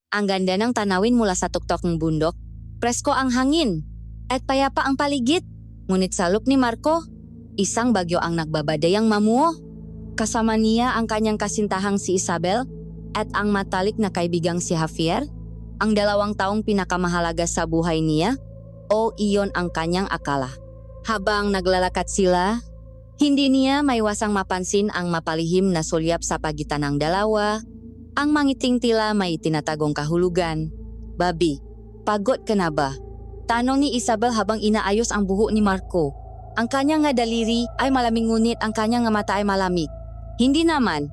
Ang ganda ng tanawin mula sa tuktok ng bundok. Presko ang hangin. At payapa ang paligid. Ngunit sa look ni Marco, isang bagyo ang nagbabadayang mamuo. Kasama niya ang kanyang kasintahang si Isabel at ang matalik na kaibigang si Javier, ang 2 taong pinakamahalaga sa buhay niya, o iyon ang kanyang akala. Habang naglalakad sila, hindi niya maiwasang mapansin ang mapalihim na sulyap sa pagitan ng dalawa, ang mangiting tila may tinatagong kahulugan. "Babi, pagod ka na ba?" Tanong ni Isabel habang inaayos ang buhok ni Marco. Ang kanyang nga daliri ay malamig ngunit ang kanyang nga mata ay malamig. "Hindi naman.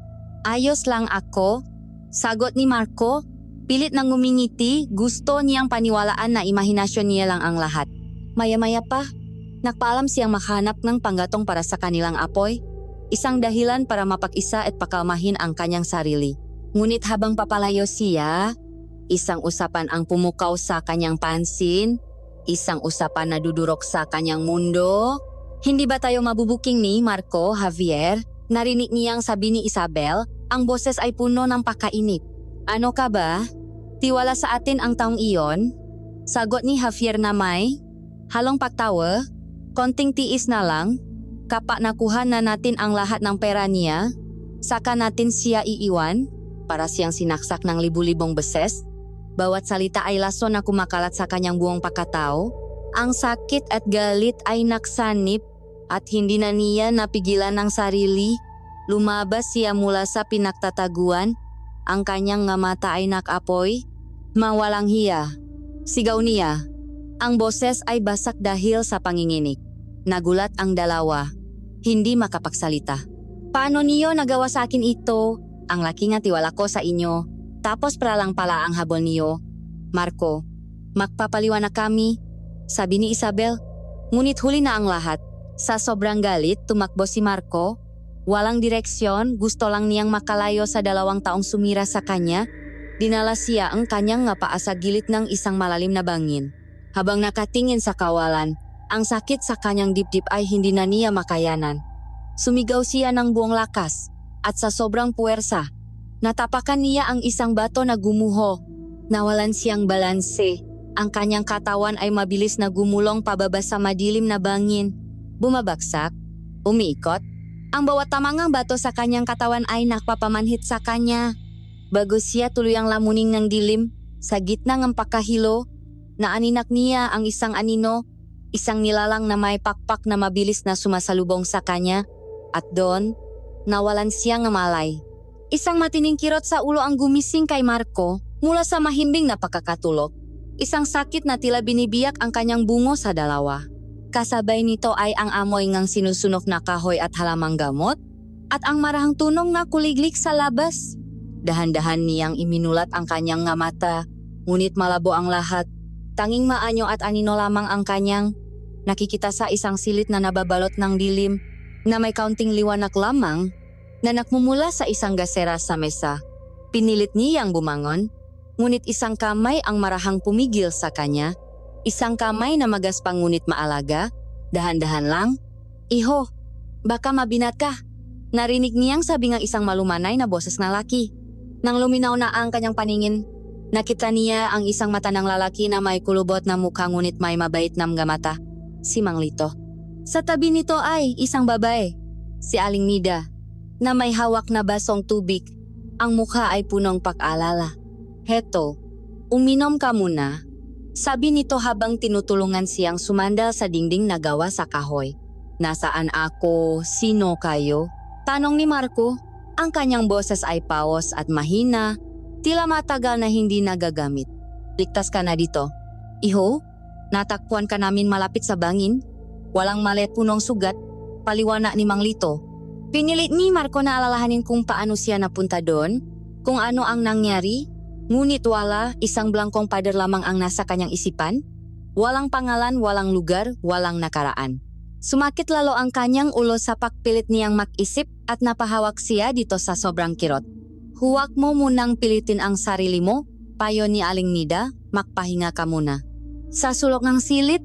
Ayos lang ako," sagot ni Marco. Pilit nang ngumingiti, gusto niyang paniwalaan na imahinasyon niya lang ang lahat. Maya-maya pa, nagpaalam siyang makahanap ng panggatong para sa kanilang apoy. Isang dahilan para mapag-isa at pakalmahin ang kanyang sarili. Ngunit habang papalayo siya, isang usapan ang pumukaw sa kanyang pansin, isang usapan na dudurok sa kanyang mundo. "Hindi ba tayo mabubuking ni Marco, Javier?" Narinig niyang sabi ni Isabel, ang boses ay puno ng pagkainip. "Ano ka ba? Tiwala sa atin ang taong iyon?" Sagot ni Javier na may halong pagtawa. "Konting tiis na lang. Kapag nakuha na natin ang lahat ng pera niya, saka natin siya iiwan." Para siyang sinaksak ng libu-libong beses. Bawat salita ay lason na kumakalat sa kanyang buong pagkatao. Ang sakit at galit ay naksanip at hindi na niya napigilan ng sarili. Lumabas siya mula sa pinagtataguan. Ang kanyang nga mata ay nakapoy. "Mawalang hiya," sigaw niya. Ang boses ay basak dahil sa panginginig. Nagulat ang dalawa. Hindi makapagsalita. "Paano niyo nagawa sa akin ito? Ang laki nga tiwala ko sa inyo. Tapos para lang pala ang habol niyo. Marco, magpapaliwanag kami," sabi ni Isabel. Ngunit huli na ang lahat. Sa sobrang galit, tumakbo si Marco. Walang direksyon, gusto lang niyang makalayo sa 2 taong sumira sa kanya. Dinala siya ang kanyang nga paa sa gilid ng isang malalim na bangin. Habang nakatingin sa kawalan, ang sakit sa kanyang dibdib ay hindi na niya makayanan. Sumigaw siya ng buong lakas. At sa sobrang puwersa, natapakan niya ang isang bato na gumuho. Nawalan siyang balanse. Ang kanyang katawan ay mabilis na gumulong pababa sa madilim na bangin. Bumabagsak, umiikot. Ang bawat tamangang bato sa kanyang katawan ay nakpapamanhit sa kanya. Bago siya tuluyang lamunin ng dilim, sa gitna ng pagkahilo, naaninak niya ang isang anino, isang nilalang na may pakpak na mabilis na sumasalubong sa kanya. At doon, nawalan siya ng malay. Isang matining kirot sa ulo ang gumising kay Marco mula sa mahimbing na pagkakatulog. Isang sakit na tila binibiyak ang kanyang bungo sa dalawa. Kasabay nito ay ang amoy ng sinusunok na kahoy at halamang gamot at ang marahang tunog na kuliglig sa labas. Dahan-dahan niyang iminulat ang kanyang nga mata, ngunit malabo ang lahat. Tanging maanyo at anino lamang ang kanyang nakikita sa isang silid na nababalot ng dilim na may kaunting liwanag lamang na nakmumula sa isang gasera sa mesa. Pinilit niyang bumangon, ngunit isang kamay ang marahang pumigil sa kanya. Isang kamay na magaspang ngunit maalaga. Dahan-dahan lang. "Iho, baka mabinat ka," narinig niyang sabi ng isang malumanay na boses na laki. Nang luminaw na ang kanyang paningin, nakita niya ang isang mata ng lalaki na may kulubot na mukha ngunit may mabait na mga mata. Si Mang Lito. Sa tabi nito ay isang babae, si Aling Nida, na may hawak na basong tubig. Ang mukha ay punong pag-alala. "Heto, uminom ka muna," sabi nito habang tinutulungan siyang sumandal sa dingding na gawa sa kahoy. "Nasaan ako? Sino kayo?" tanong ni Marco. Ang kanyang boses ay paos at mahina, tila matagal na hindi nagagamit. "Ligtas ka na dito. Iho, natakpuan ka namin malapit sa bangin. Walang malet punong sugat," paliwanag ni Mang Lito. Pinilit ni Marco na alalahanin kung paano siya napunta doon, kung ano ang nangyari. Ngunit wala, isang blangkong pader lamang ang nasa kanyang isipan. Walang pangalan, walang lugar, walang nakaraan. Sumakit lalo ang kanyang ulo sa pagpilit niyang mag-isip at napahawak siya dito sa sobrang kirot. "Huwag mo munang pilitin ang sarili mo," payo ni Aling Nida, "magpahinga ka muna." Sa sulok ng silid,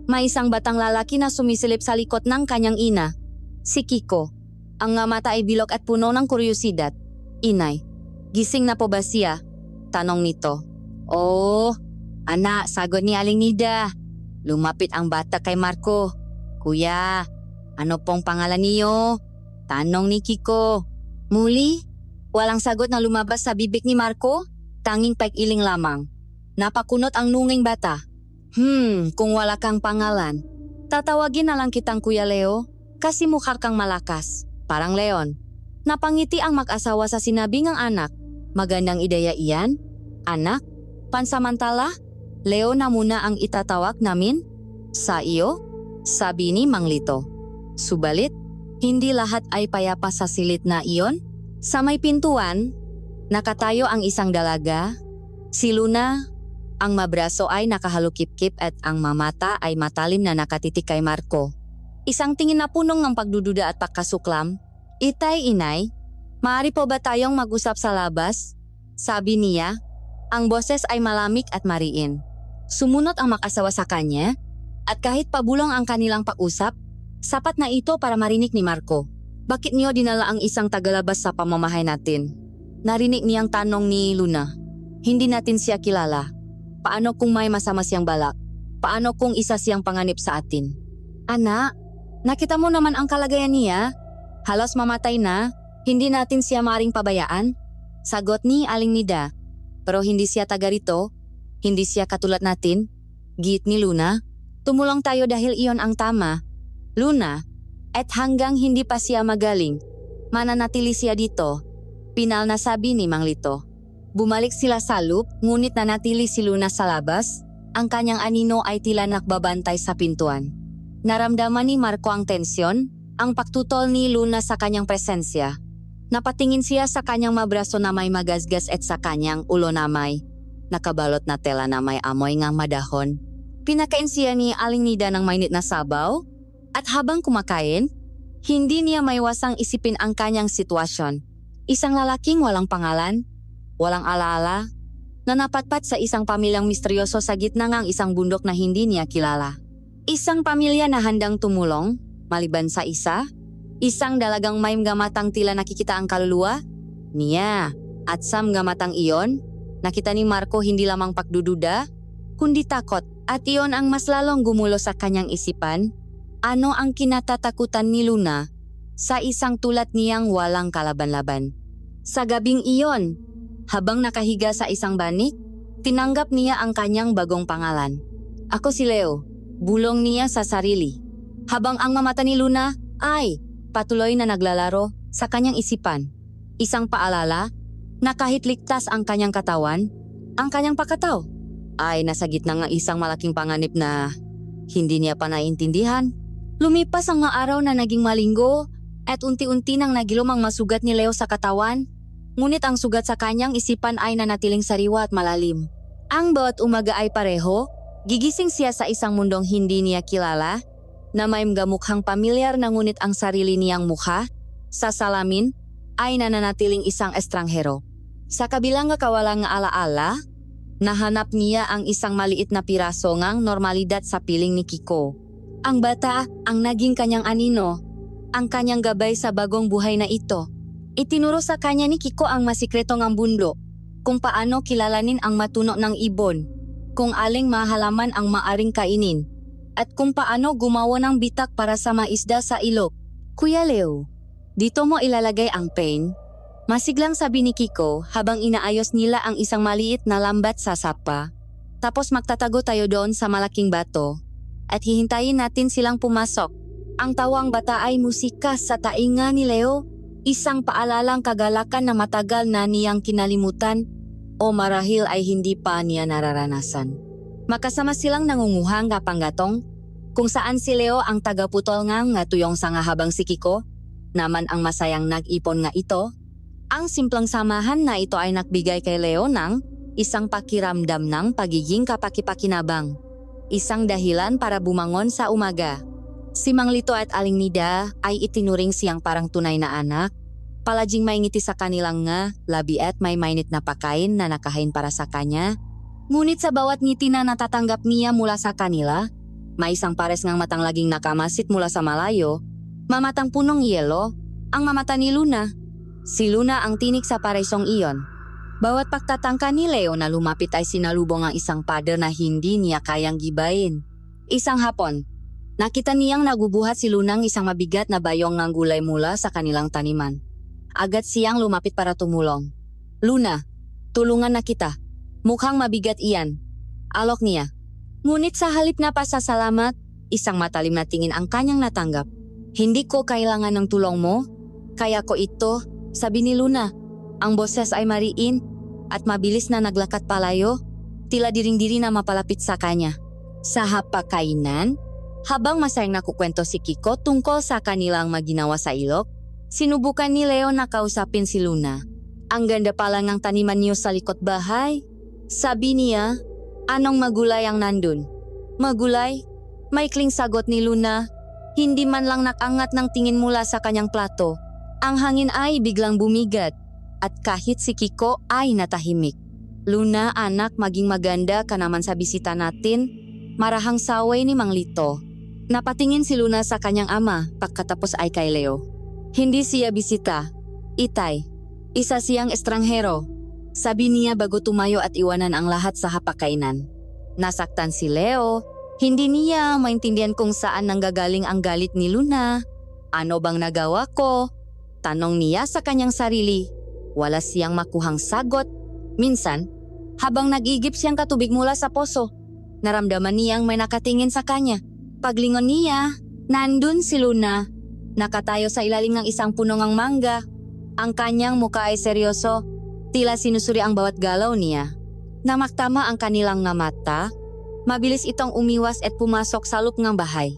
may isang batang lalaki na sumisilip sa likod ng kanyang ina. Si Kiko. Ang nga mata ay bilog at puno ng kuryosidad. "Inay, gising na po ba siya?" tanong nito. Oh, anak, sagot ni Aling Nida. Lumapit ang bata kay Marco. Kuya, ano pong pangalan niyo? Tanong ni Kiko. Muli, walang sagot na lumabas sa bibig ni Marco, tanging pag-iling lamang. Napakunot ang nunging bata. Kung wala kang pangalan, tatawagin na lang kitang Kuya Leo kasi mukha kang malakas, parang leon. Napangiti ang mag-asawa sa sinabi ng anak. Magandang ideya iyan, anak. Pansamantala, Leo na muna ang itatawag namin. Sa iyo, sabi ni Mang Lito. Subalit, hindi lahat ay payapa sa silid na iyon. Sa may pintuan, nakatayo ang isang dalaga. Si Luna, ang mabraso ay nakahalukip-kip at ang mamata ay matalim na nakatitik kay Marco. Isang tingin na punong ng pagdududa at pagkasuklam. Itay, inay, maaari po ba tayong mag-usap sa labas? Sabi niya, ang boses ay malamig at mariin. Sumunod ang mag-asawa sa kanya at kahit pabulong ang kanilang pag-usap, sapat na ito para marinig ni Marco. Bakit niyo dinala ang isang tagalabas sa pamamahay natin? Narinig niyang tanong ni Luna. Hindi natin siya kilala. Paano kung may masama siyang balak? Paano kung isa siyang panganib sa atin? Anak, nakita mo naman ang kalagayan niya. Halos mamatay na. Hindi natin siya maring pabayaan. Sagot ni Aling Nida. Pero hindi siya taga rito. Hindi siya katulad natin. Git ni Luna. Tumulong tayo dahil iyon ang tama. Luna, at hanggang hindi pa siya magaling, mananatili siya dito. Pinal na sabi ni Mang Lito. Bumalik sila sa loop, ngunit nanatili si Luna sa labas. Ang kanyang anino ay tila nakbabantay sa pintuan. Naramdaman ni Marco ang tensyon, ang pagtutol ni Luna sa kanyang presensya. Napatingin siya sa kanyang mabraso na may magasgas at sa kanyang ulo na may nakabalot na tela na may amoy ngang madahon. Pinakain siya ni Aling Nida ng mainit na sabaw at habang kumakain, hindi niya maiwasang isipin ang kanyang sitwasyon. Isang lalaking walang pangalan, walang alaala, na napatpat sa isang pamilyang misteryoso sa gitna ng isang bundok na hindi niya kilala. Isang pamilya na handang tumulong, maliban sa isa, isang dalagang may gamatang tila nakikita ang kaluluwa niya at sa gamatang iyon, nakita ni Marco hindi lamang pagdududa, kundi takot at iyon ang mas lalong gumulo sa kanyang isipan. Ano ang kinatatakutan ni Luna sa isang tulad niyang walang kalaban-laban? Sa gabing iyon, habang nakahiga sa isang banik, tinanggap niya ang kanyang bagong pangalan. Ako si Leo, bulong niya sa sarili. Habang ang mamata ni Luna ay patuloy na naglalaro sa kanyang isipan. Isang paalala na kahit ligtas ang kanyang katawan, ang kanyang pakataw ay nasa gitna ng isang malaking panganib na hindi niya pa naiintindihan. Lumipas ang mga araw na naging malinggo at unti-unti nang nagilom ang masugat ni Leo sa katawan. Ngunit ang sugat sa kanyang isipan ay nanatiling sariwa at malalim. Ang bawat umaga ay pareho, gigising siya sa isang mundong hindi niya kilala, na may gamukhang pamilyar na ngunit ang sarili niyang mukha, sa salamin, ay nananatiling isang estranghero. Sa kabilang kawalang alaala, nahanap niya ang isang maliit na piraso ngang normalidad sa piling ni Kiko. Ang bata ang naging kanyang anino, ang kanyang gabay sa bagong buhay na ito. Itinuro sa kanya ni Kiko ang masikreto ng bundok, kung paano kilalanin ang matuno ng ibon, kung aling mahalaman ang maaring kainin, at kung paano gumawa ng bitak para sa maisda sa ilog. Kuya Leo, dito mo ilalagay ang pain? Masiglang sabi ni Kiko habang inaayos nila ang isang maliit na lambat sa sapa. Tapos magtatago tayo doon sa malaking bato at hihintayin natin silang pumasok. Ang tawang bata ay musika sa tainga ni Leo, isang paalalang kagalakan na matagal na niyang kinalimutan o marahil ay hindi pa niya nararanasan. Makasama silang nangunguhang kapanggatong kung saan si Leo ang tagaputol nga tuyong sanga habang si Kiko naman ang masayang nag-ipon nga ito. Ang simpleng samahan na ito ay nagbigay kay Leo ng isang pakiramdam ng pagiging kapakipakinabang. Isang dahilan para bumangon sa umaga. Si Mang Lito at Aling Nida ay itinuring siyang parang tunay na anak. Palaging may ngiti sa kanilang nga, labi at may mainit na pakain na nakahain para sa kanya. Ngunit sa bawat ngiti na natatanggap niya mula sa kanila, may isang pares ngang matang laging nakamasit mula sa malayo, mamatang punong yelo, ang mamata ni Luna. Si Luna ang tinik sa paresong iyon. Bawat pagtatangka ni Leo na lumapit ay sinalubong ang isang pader na hindi niya kayang gibayin. Isang hapon, nakita niyang nagubuhat si Lunang isang mabigat na bayong ng gulay mula sa kanilang taniman. Agad siyang lumapit para tumulong. "Luna, tulungan na kita. Mukhang mabigat iyan." Alok niya. Ngunit sa halip na pasasalamat, isang matalim na tingin ang kanyang natanggap. "Hindi ko kailangan ng tulong mo. Kaya ko ito," sabi ni Luna. Ang boses ay mariin at mabilis na naglakad palayo, tila diring-diri na mapalapit sa kanya. Sa hapagkainan, habang masayang nakukwento si Kiko tungkol sa kanilang maginawa sa ilog, sinubukan ni Leo na kausapin si Luna. "Ang ganda pala ng taniman niyo sa likod bahay," sabi niya. "Anong magulay ang nandun?" "Magulay?" Maikling sagot ni Luna. Hindi man lang nakangat ng tingin mula sa kanyang plato. Ang hangin ay biglang bumigat at kahit si Kiko ay natahimik. "Luna, anak, maging maganda ka naman sa bisita natin," marahang saway ni Mang Lito. Napatingin si Luna sa kanyang ama pagkatapos ay kay Leo. "Hindi siya bisita, Itay. Isa siyang estranghero," sabi niya bago tumayo at iwanan ang lahat sa hapagkainan. Nasaktan si Leo. Hindi niya maintindihan kung saan nanggagaling ang galit ni Luna. "Ano bang nagawa ko?" tanong niya sa kanyang sarili. Wala siyang makuhang sagot. Minsan, habang nag-igip siyang katubig mula sa poso, naramdaman niyang may nakatingin sa kanya. Paglingon niya, nandun si Luna. Nakatayo sa ilalim ng isang punong mangga. Ang kanyang mukha ay seryoso, tila sinusuri ang bawat galaw niya. Namaktama ang kanilang nga mata. Mabilis itong umiwas at pumasok sa loob ng bahay.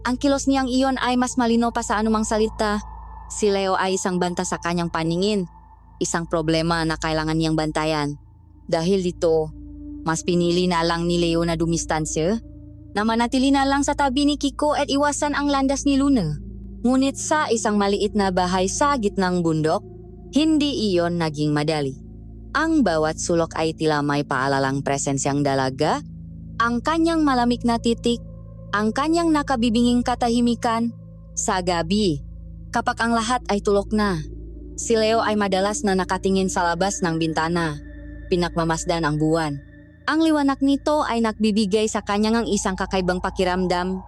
Ang kilos niyang iyon ay mas malinaw pa sa anumang salita. Si Leo ay isang banta sa kanyang paningin. Isang problema na kailangan niyang bantayan. Dahil dito, mas pinili na lang ni Leo na dumistansya, na manatili na lang sa tabi ni Kiko at iwasan ang landas ni Luna. Ngunit sa isang maliit na bahay sa gitnang bundok, hindi iyon naging madali. Ang bawat sulok ay tila may paalalang presensyang dalaga, ang kanyang malamig na titik, ang kanyang nakabibinging katahimikan. Sa gabi, kapag ang lahat ay tulok na, si Leo ay madalas na nakatingin sa labas ng bintana, pinagmamasdan ang buwan. Ang liwanag nito ay nagbibigay sa kanya ng isang kakaibang pakiramdam,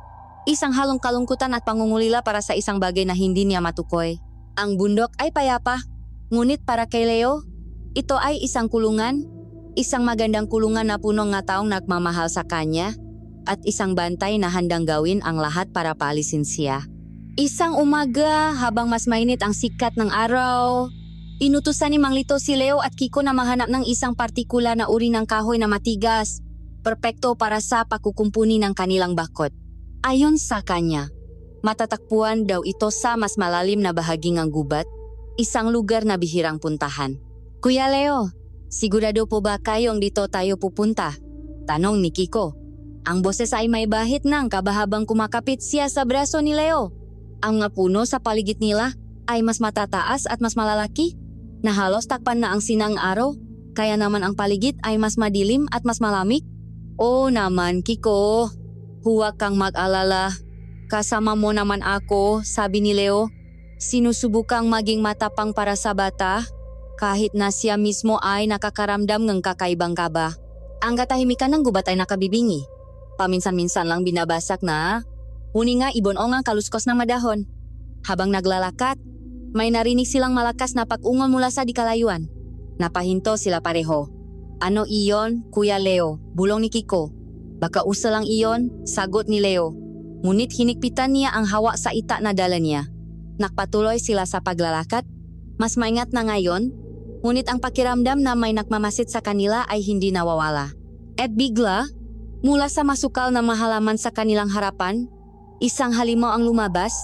isang halong kalungkutan at pangungulila para sa isang bagay na hindi niya matukoy. Ang bundok ay payapa, ngunit para kay Leo, ito ay isang kulungan, isang magandang kulungan na punong nga taong nagmamahal sa kanya, at isang bantay na handang gawin ang lahat para paalisin siya. Isang umaga, habang mas mainit ang sikat ng araw, inutusan ni Mang Lito si Leo at Kiko na mahanap ng isang partikular na uri ng kahoy na matigas, perpekto para sa pagkukumpuni ng kanilang bakod. Ayon sa kanya, matatagpuan daw ito sa mas malalim na bahagi ng gubat, isang lugar na bihirang puntahan. "Kuya Leo, sigurado po ba kayong dito tayo pupunta?" tanong ni Kiko. Ang boses ay may bahid ng kabahabang kumakapit siya sa braso ni Leo. Ang mga puno sa paligid nila ay mas matataas at mas malalaki, na halos takpan na ang sinang araw, kaya naman ang paligid ay mas madilim at mas malamig. "Oo naman, Kiko, huwag kang mag-alala. Kasama mo naman ako," sabi ni Leo. Sinusubukang maging matapang para sa bata, kahit na siya mismo ay nakakaramdam ng kakaibang kaba. Ang katahimikan ng gubat ay nakabibingi. Paminsan-minsan lang binabasak na, huni nga ibon o nga kaluskos ng madahon. Habang naglalakad, may narinig silang malakas na pag-ungol mula sa dikalayuan. Napahinto sila pareho. "Ano iyon, Kuya Leo?" bulong ni Kiko. "Baka usa lang iyon," sagot ni Leo. Ngunit hinikpitan niya ang hawa sa ita na dala niya. Nakpatuloy sila sa paglalakad. Mas maingat na ngayon, ngunit ang pakiramdam na may nakmamasid sa kanila ay hindi nawawala. At bigla, mula sa masukal na mahalaman sa kanilang harapan, isang halimaw ang lumabas,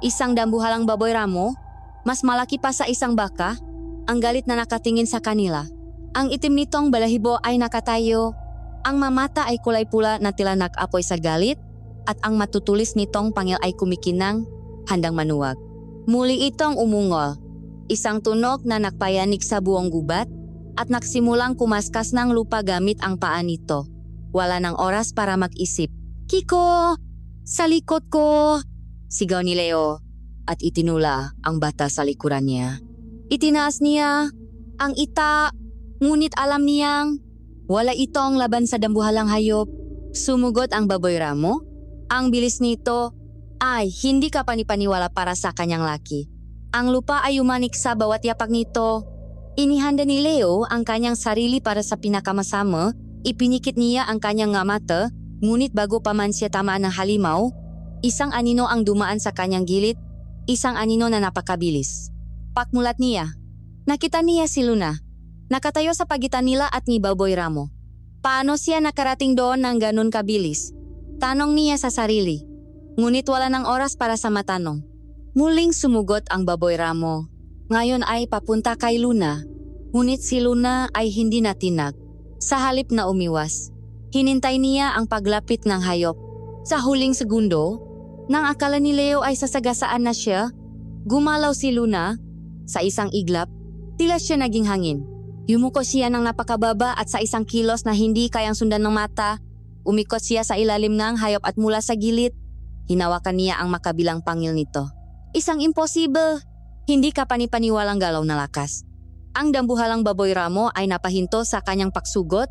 isang dambuhalang baboy ramo, mas malaki pa sa isang baka, ang galit na nakatingin sa kanila. Ang itim nitong balahibo ay nakatayo, ang mamata ay kulay pula na tila nag-apoy sa galit, at ang matutulis nitong pangil ay kumikinang, handang manuwag. Muli itong umungol, isang tunog na nagpayanig sa buong gubat, at nagsimulang kumaskas ng lupa gamit ang paa nito. Wala ng oras para mag-isip. "Kiko! Sa likod ko!" sigaw ni Leo, at itinula ang bata sa likuran niya. Itinaas niya ang ita, Ngunit alam niyang wala itong laban sa dambuhalang hayop. Sumugot ang baboy Ramo. Ang bilis nito ay hindi kapanipaniwala para sa kanyang laki. Ang lupa ay umanik sa bawat yapak nito. Inihanda ni Leo ang kanyang sarili para sa pinakamasama. Ipinikit niya ang kanyang nga mata, ngunit bago pa man siya tamaan ng halimaw, isang anino ang dumaan sa kanyang gilid, isang anino na napakabilis. Pakmulat niya. Nakita niya si Luna. Nakatayo sa pagitan nila at ni Baboy Ramo. Paano siya nakarating doon ng ganun kabilis? Tanong niya sa sarili. Ngunit wala ng oras para sa matanong. Muling sumugot ang Baboy Ramo. Ngayon ay papunta kay Luna. Ngunit si Luna ay hindi natinag. Sa halip na umiwas, hinintay niya ang paglapit ng hayop. Sa huling segundo, nang akala ni Leo ay sasagasaan na siya, gumalaw si Luna. Sa isang iglap, tila siya naging hangin. Yumuko siya ng napakababa at sa isang kilos na hindi kayang sundan ng mata, umikot siya sa ilalim ng hayop at mula sa gilid, hinawakan niya ang makabilang pangil nito. Isang imposible, hindi kapanipaniwalang galaw na lakas. Ang dambuhalang Baboy Ramo ay napahinto sa kanyang pagsugot,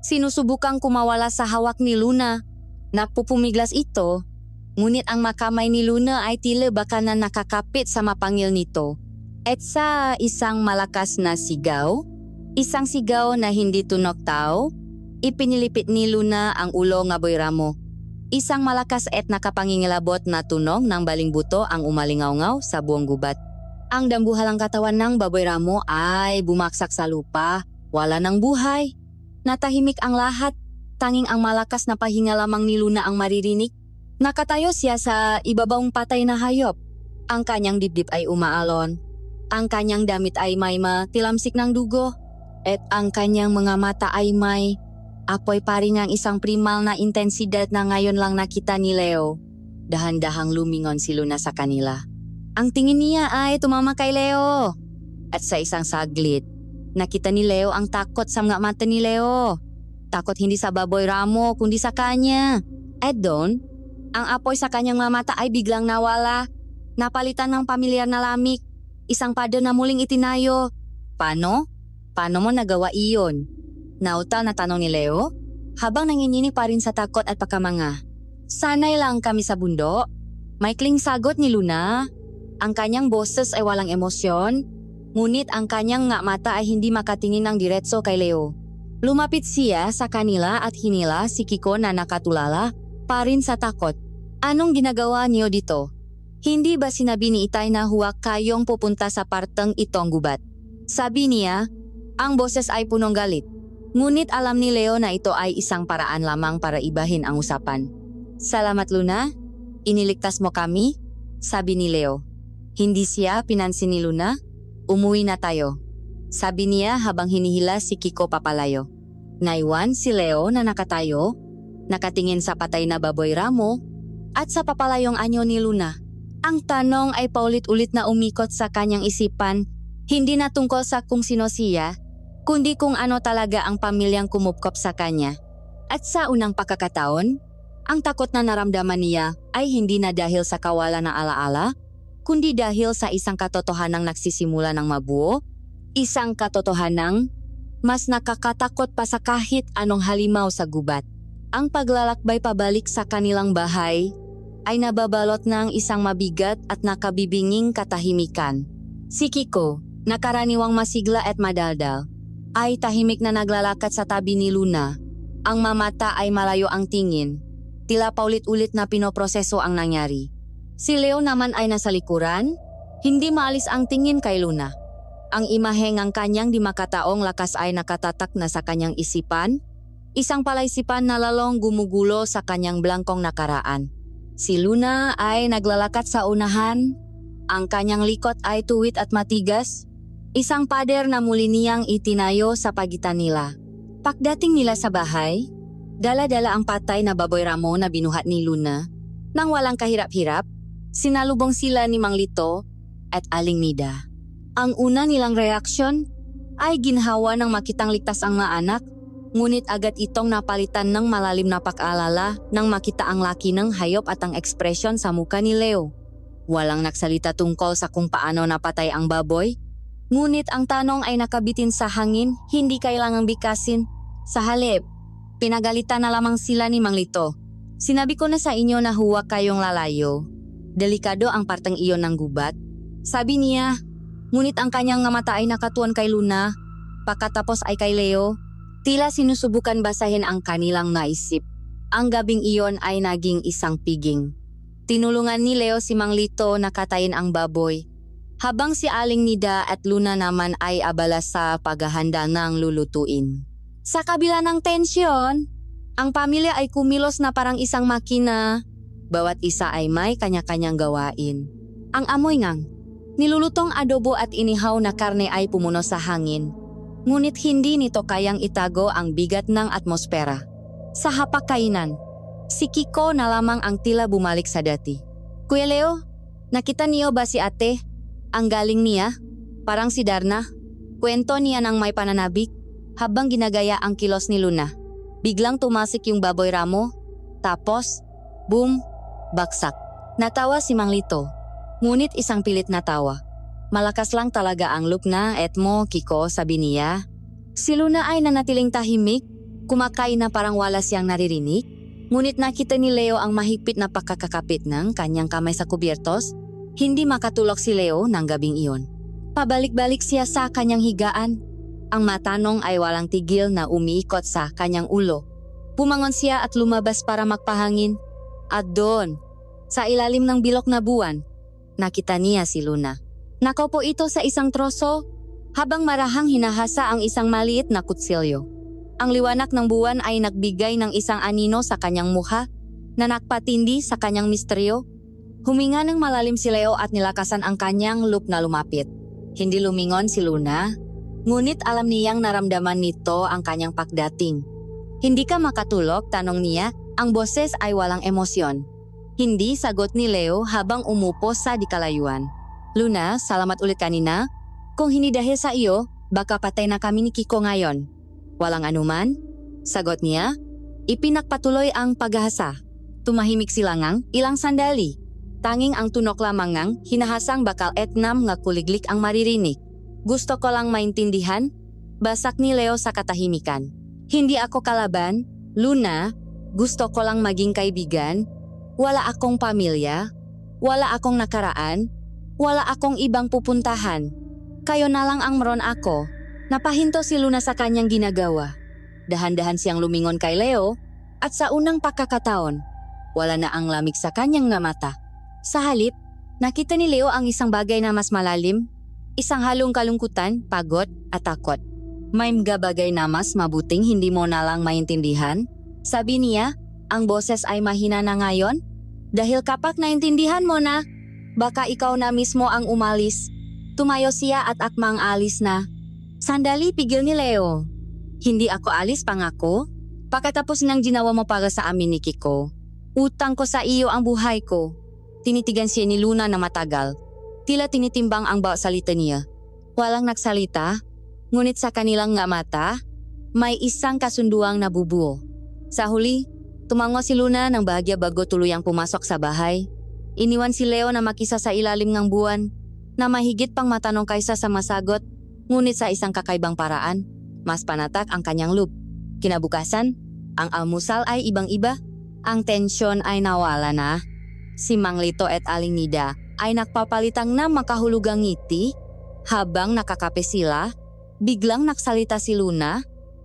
sinusubukang kumawala sa hawak ni Luna. Napupumiglas ito, ngunit ang makamay ni Luna ay tila baka na nakakapit sa mapangil nito. At sa isang malakas na sigaw, isang sigaw na hindi tunog tao, ipinilipit ni Luna ang ulo ng Baboy Ramo. Isang malakas at nakapangingilabot na tunog ng baling buto ang umalingaw-ngaw sa buong gubat. Ang dambuhalang katawan ng Baboy Ramo ay bumaksak sa lupa, wala ng buhay. Natahimik ang lahat, tanging ang malakas na pahinga lamang ni Luna ang maririnig. Nakatayo siya sa ibabawang patay na hayop. Ang kanyang dibdib ay umaalon. Ang kanyang damit ay may matilamsik ng dugo. At ang kanyang mga mata ay may apoy pari ng isang primal na intensidad na ngayon lang nakita ni Leo. Dahan-dahang lumingon si Luna sa kanila. Ang tingin niya ay tumama kay Leo. At sa isang saglit, nakita ni Leo ang takot sa mga mata ni Leo. Takot hindi sa Baboy Ramo kundi sa kanya. At doon, ang apoy sa kanyang mga mata ay biglang nawala. Napalitan ng pamilyar na lamig. Isang pader na muling itinayo. Paano? Paano mo nagawa iyon? Nautal na tanong ni Leo, habang nanginginig pa rin sa takot at pagkamanga. Sanay lang kami sa bundok. Maikling sagot ni Luna. Ang kanyang boses ay walang emosyon, ngunit ang kanyang nga mata ay hindi makatingin ng diretso kay Leo. Lumapit siya sa kanila at hinila si Kiko na nakatulala pa rin sa takot. Anong ginagawa niyo dito? Hindi ba sinabi ni Itay na huwag kayong pupunta sa parteng itong gubat? Sabi niya, ang boses ay punong galit. Ngunit alam ni Leo na ito ay isang paraan lamang para ibahin ang usapan. Salamat Luna, iniligtas mo kami, sabi ni Leo. Hindi siya pinansin ni Luna. Umuwi na tayo, sabi niya habang hinihila si Kiko papalayo. Naiwan si Leo na nakatayo, nakatingin sa patay na Baboy Ramo at sa papalayong anyo ni Luna. Ang tanong ay paulit-ulit na umikot sa kanyang isipan, hindi na tungkol sa kung sino siya, kundi kung ano talaga ang pamilyang kumupkop sa kanya. At sa unang pagkakataon, ang takot na naramdaman niya ay hindi na dahil sa kawalan ng alaala, kundi dahil sa isang katotohanang nagsisimula ng mabuo, isang katotohanang mas nakakatakot pa sa kahit anong halimaw sa gubat. Ang paglalakbay pabalik sa kanilang bahay ay nababalot ng isang mabigat at nakabibinging katahimikan. Si Kiko, nakaraniwang masigla at madaldal, ay tahimik na naglalakad sa tabi ni Luna. Ang mamata ay malayo ang tingin, tila paulit-ulit na pinoproseso ang nangyari. Si Leo naman ay nasa likuran, hindi maalis ang tingin kay Luna. Ang imahe ng kanyang di makataong lakas ay nakatatak na sa kanyang isipan, isang palaisipan na lalong gumugulo sa kanyang blangkong nakaraan. Si Luna ay naglalakad sa unahan, ang kanyang likod ay tuwid at matigas, isang pader na muli niyang itinayo sa pagitan nila. Pagdating nila sa bahay, dala-dala ang patay na Baboy Ramo na binuhat ni Luna. Nang walang kahirap-hirap, sinalubong sila ni Mang Lito at Aling Nida. Ang una nilang reaksyon ay ginhawa ng makitang ligtas ang mga anak, ngunit agad itong napalitan ng malalim na pag-alala nang makita ang laki ng hayop at ang ekspresyon sa muka ni Leo. Walang nagsalita tungkol sa kung paano napatay ang baboy, Ngunit ang tanong ay nakabitin sa hangin, hindi kailangang bikasin. Sa halip, pinagalitan na lamang sila ni Mang Lito. Sinabi ko na sa inyo na huwag kayong lalayo. Delikado ang parteng iyon ng gubat. Sabi niya, ngunit ang kanyang mata ay nakatuon kay Luna. Pagkatapos ay kay Leo. Tila sinusubukan basahin ang kanilang naisip. Ang gabing iyon ay naging isang piging. Tinulungan ni Leo si Mang Lito na katayin ang baboy. Habang si Aling Nida at Luna naman ay abala sa paghahanda ng lulutuin. Sa kabila ng tensyon, ang pamilya ay kumilos na parang isang makina. Bawat isa ay may kanya-kanyang gawain. Ang amoy ngang nilulutong adobo at inihaw na karne ay pumuno sa hangin. Ngunit hindi nito kayang itago ang bigat ng atmosfera. Sa hapag-kainan, si Kiko na lamang ang tila bumalik sa dati. Kuya Leo, nakita niyo ba si ate? Ang galing niya, parang si Darna. Kwento niya ng may pananabik habang ginagaya ang kilos ni Luna. Biglang tumasik yung baboy ramo, tapos, boom, baksak. Natawa si Mang Lito, ngunit isang pilit na tawa. Malakas lang talaga ang look na etmo, Kiko, sabi niya. Si Luna ay nanatiling tahimik, kumakain na parang wala siyang naririnig. Ngunit nakita ni Leo ang mahigpit na pagkakakapit ng kanyang kamay sa kubyertos. Hindi makatulog si Leo ng gabing iyon. Pabalik-balik siya sa kanyang higaan. Ang matanong ay walang tigil na umiikot sa kanyang ulo. Pumangon siya at lumabas para magpahangin. At doon, sa ilalim ng bilog na buwan, nakita niya si Luna. Nakaupo ito sa isang troso habang marahang hinahasa ang isang maliit na kutsilyo. Ang liwanag ng buwan ay nagbigay ng isang anino sa kanyang mukha na nagpatindi sa kanyang misteryo. Huminga ng malalim si Leo at nilakasan ang kanyang loop na lumapit. Hindi lumingon si Luna, ngunit alam niyang naramdaman nito ang kanyang pagdating. Hindi ka makatulog, tanong niya, ang boses ay walang emosyon. Hindi, sagot ni Leo habang umupo sa dikalayuan. Luna, salamat ulit kanina. Kung hindi dahil sa iyo, baka patay na kami ni Kiko ngayon. Walang anuman, sagot niya. Ipinagpatuloy ang paghahasa. Tumahimik sila ngang ilang sandali. Tanging ang tunok lamang ngang hinahasang bakal etnam nga kuliglik ang maririnig. Gusto ko lang maintindihan, basak ni Leo sa katahimikan. Hindi ako kalaban, Luna, gusto ko lang maging kaibigan. Wala akong pamilya, wala akong nakaraan, wala akong ibang pupuntahan. Kayo na lang ang meron ako. Napahinto si Luna sa kanyang ginagawa. Dahan-dahan siyang lumingon kay Leo at sa unang pagkakataon, wala na ang lamig sa kanyang nga mata. Sa halip, nakita ni Leo ang isang bagay na mas malalim, isang halong kalungkutan, pagod at takot. May mga bagay na mas mabuting hindi mo na lang maintindihan. Sabi niya, ang boses ay mahina na ngayon. Dahil kapag naintindihan mo na, baka ikaw na mismo ang umalis. Tumayo siya at akmang alis na. Sandali, pigil ni Leo. Hindi ako alis, pangako. Pagkatapos ng ginawa mo para sa amin ni Kiko, utang ko sa iyo ang buhay ko. Tinitigan siya ni Luna na matagal. Tila tinitimbang ang bawat salita niya. Walang nagsalita, ngunit sa kanilang nga mata, may isang kasunduang nabubuo. Sa huli, tumango si Luna ng bahagya bago tuluyang pumasok sa bahay. Iniwan si Leo na makisa sa ilalim ng buwan, na mahigit pang matanong kaysa sa masagot, ngunit sa isang kakaibang paraan, mas panatak ang kanyang loop. Kinabukasan, ang almusal ay ibang-iba. Ang tensyon ay nawala na. Si Mang Lito at Aling Nida ay nagpapalitang na makahulugang ngiti. Habang nakakape sila, biglang naksalita si Luna,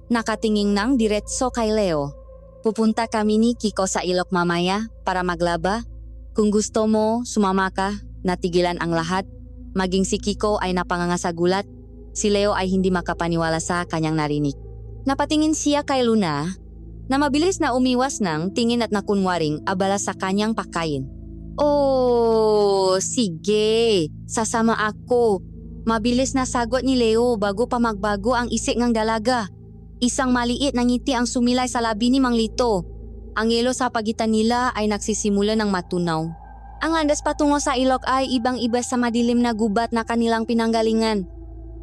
nakatingin ng diretso kay Leo. Pupunta kami ni Kiko sa ilok mamaya para maglaba. Kung gusto mo, sumama ka, natigilan ang lahat. Maging si Kiko ay napanganga sa gulat. Si Leo ay hindi makapaniwala sa kanyang narinig. Napatingin siya kay Luna, na mabilis na umiwas ng tingin at nakunwaring abala sa kanyang pagkain. Oh, sige, sasama ako. Mabilis na sagot ni Leo bago pa magbago ang isip ng dalaga. Isang maliit na ngiti ang sumilay sa labi ni Mang Lito. Ang yelo sa pagitan nila ay nagsisimula ng matunaw. Ang landas patungo sa ilog ay ibang-iba sa madilim na gubat na kanilang pinanggalingan.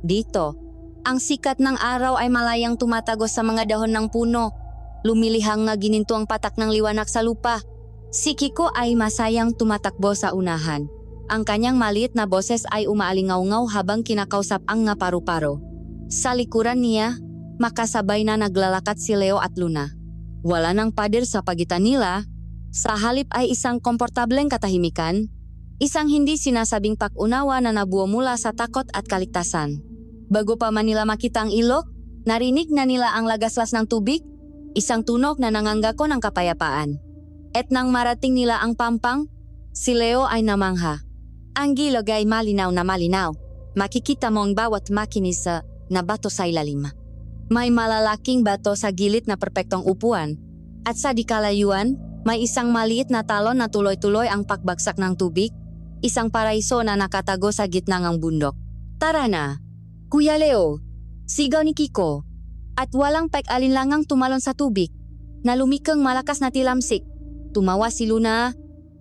Dito, ang sikat ng araw ay malayang tumatagos sa mga dahon ng puno. Lumilihang nga gininto ang patak ng liwanag sa lupa. Si Kiko ay masayang tumatakbo sa unahan. Ang kanyang maliit na boses ay umaalingaw-ngaw habang kinakausap ang nga paru-paro. Sa likuran niya, makasabay na naglalakat si Leo at Luna. Wala nang pader sa pagitan nila, sa halip ay isang komportableng katahimikan, isang hindi sinasabing pag-unawa na nabuo mula sa takot at kaligtasan. Bago pa man nila makita ang ilog, narinig na nila ang lagaslas ng tubig, isang tunog na nanganggako ng kapayapaan. At nang marating nila ang pampang, si Leo ay namangha. Ang gilog ay malinaw na malinaw. Makikita mo ang bawat makinis na bato sa ilalim. May malalaking bato sa gilid na perpektong upuan. At sa dikalayuan, may isang maliit na talon na tuloy-tuloy ang pagbagsak ng tubig. Isang paraiso na nakatago sa gitna ng bundok. Tara na, Kuya Leo, sigaw ni Kiko. At walang pag-alinlangang tumalon sa tubig. Na lumikang malakas na tilamsik. Tumawa si Luna,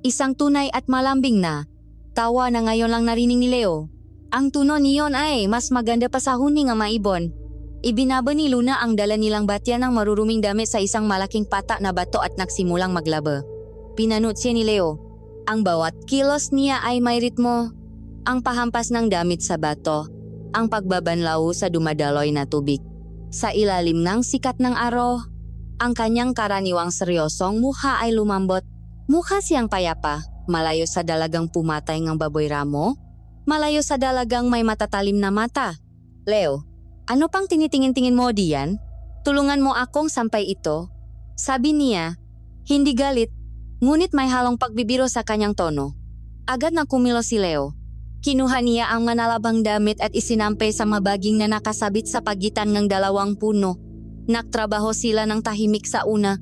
isang tunay at malambing na. Tawa na ngayon lang narinig ni Leo. Ang tuno niyon ay mas maganda pa sa huni nga maibon. Ibinaba ni Luna ang dala nilang batya ng maruruming damit sa isang malaking pata na bato at nagsimulang maglaba. Pinanood siya ni Leo. Ang bawat kilos niya ay may ritmo. Ang pahampas ng damit sa bato. Ang pagbabanlaw sa dumadaloy na tubig. Sa ilalim ng sikat ng araw, ang kanyang karaniwang seryosong mukha ay lumambot. Mukha siyang payapa. Malayo sa dalagang pumatay ng baboy ramo, malayo sa dalagang may matatalim na mata. Leo, ano pang tinitingin-tingin mo diyan? Tulungan mo akong sampay ito. Sabi niya, hindi galit, ngunit may halong pagbibiro sa kanyang tono. Agad na kumilos si Leo. Kinuha niya ang manalabang damit at isinampay sa mabaging na nakasabit sa pagitan ng dalawang puno. Nagtrabaho sila ng tahimik sa una,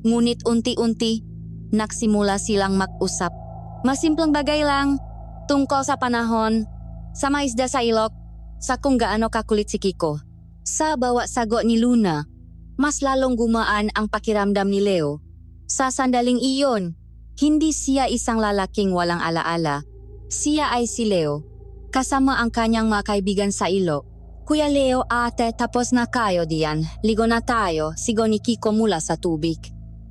ngunit unti-unti, nagsimula silang mag-usap. Masimpleng bagay lang, tungkol sa panahon, sa maisda sa ilog, sa kung gaano kakulit si Kiko. Sa bawat sagot ni Luna, mas lalong gumaan ang pakiramdam ni Leo. Sa sandaling iyon, hindi siya isang lalaking walang alaala. Siya ay si Leo, kasama ang kanyang mga kaibigan sa ilog. Kuya Leo, ate, tapos na kayo diyan. Ligo na tayo, sigaw ni Kiko mula sa tubig.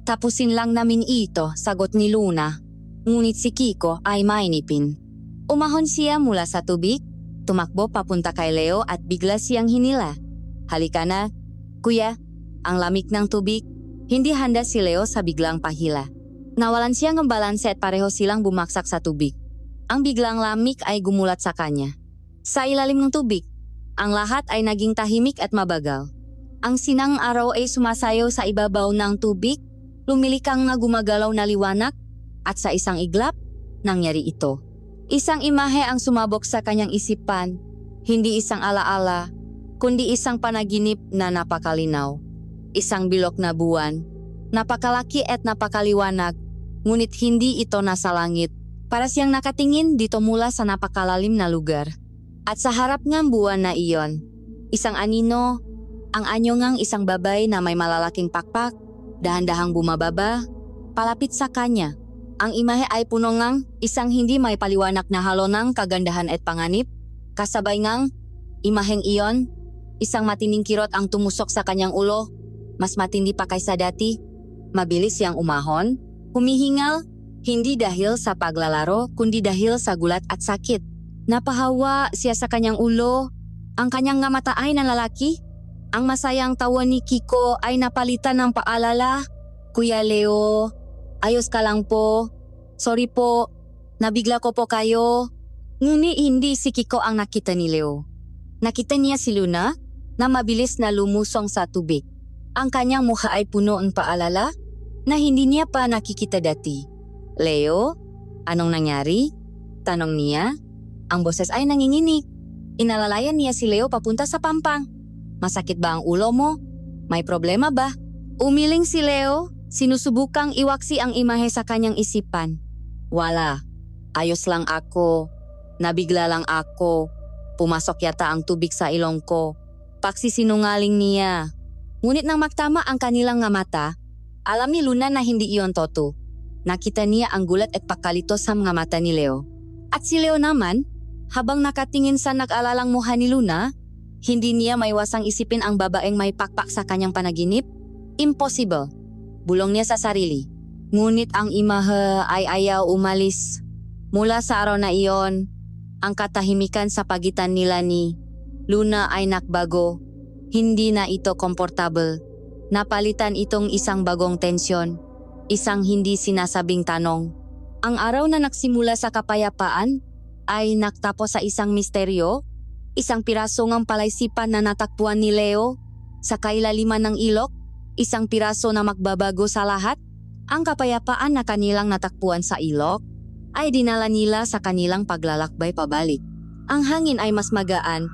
Tapusin lang namin ito, sagot ni Luna. Ngunit si Kiko ay mainipin. Umahon siya mula sa tubig, tumakbo papunta kay Leo at bigla siyang hinila. Halika na, kuya, ang lamig ng tubig. Hindi handa si Leo sa biglang pahila. Nawalan siya ng balanse at pareho silang bumaksak sa tubig. Ang biglang lamig ay gumulat sa kanya. Sa ilalim ng tubig, ang lahat ay naging tahimik at mabagal. Ang sinang araw ay sumasayaw sa ibabaw ng tubig, lumilikang na gumagalaw na liwanag, at sa isang iglap, nangyari ito. Isang imahe ang sumabog sa kanyang isipan, hindi isang alaala, kundi isang panaginip na napakalinaw. Isang bilog na buwan, napakalaki at napakaliwanag, ngunit hindi ito nasa langit. Para siyang nakatingin dito mula sa napakalalim na lugar. At sa harap ng buwan na iyon, isang anino, ang anyo ngang isang babay na may malalaking pakpak, dahan-dahang bumababa, palapit sa kanya. Ang imahe ay puno ngang isang hindi may paliwanag na halo ng kagandahan at panganib. Kasabay ngang imaheng iyon, isang matinding kirot ang tumusok sa kanyang ulo, mas matindi pa kaysa dati. Mabilis siyang umahon, humihingal, hindi dahil sa paglalaro kundi dahil sa gulat at sakit. Napahawa siya sa kanyang ulo, ang kanyang nga mata ay nalalaki. Ang masayang tawa ni Kiko ay napalitan ng paalala. Kuya Leo, ayos ka lang po. Sorry po, nabigla ko po kayo. Ngunit hindi si Kiko ang nakita ni Leo. Nakita niya si Luna na mabilis na lumusong sa tubig. Ang kanyang mukha ay puno ng paalala na hindi niya pa nakikita dati. Leo, anong nangyari? Tanong niya. Ang boses ay nanginginig. Inalalayan niya si Leo papunta sa pampang. Masakit ba ang ulo mo? May problema ba? Umiling si Leo, sinusubukang iwaksi ang imahe sa kanyang isipan. Wala. Ayos lang ako. Nabigla lang ako. Pumasok yata ang tubig sa ilong ko. Pagsisinungaling niya. Ngunit nang magtama ang kanilang nga mata, alam ni Luna na hindi iyon totoo. Nakita niya ang gulat at pagkalito sa mga mata ni Leo. At si Leo naman, habang nakatingin sa nag-alalang mukha ni Luna, hindi niya maiwasang isipin ang babaeng may pakpak sa kanyang panaginip. Impossible. Bulong niya sa sarili. Ngunit ang imahe ay ayaw umalis. Mula sa araw na iyon, ang katahimikan sa pagitan nila ni Luna ay nakbago. Hindi na ito komportable. Napalitan itong isang bagong tensyon, isang hindi sinasabing tanong. Ang araw na nagsimula sa kapayapaan ay nagtapos sa isang misteryo, isang piraso ng palaisipan na natakbuhan ni Leo sa kailaliman ng ilog, isang piraso na magbabago sa lahat. Ang kapayapaan na kanilang natakbuhan sa ilog ay dinala nila sa kanilang paglalakbay pabalik. Ang hangin ay mas magaan,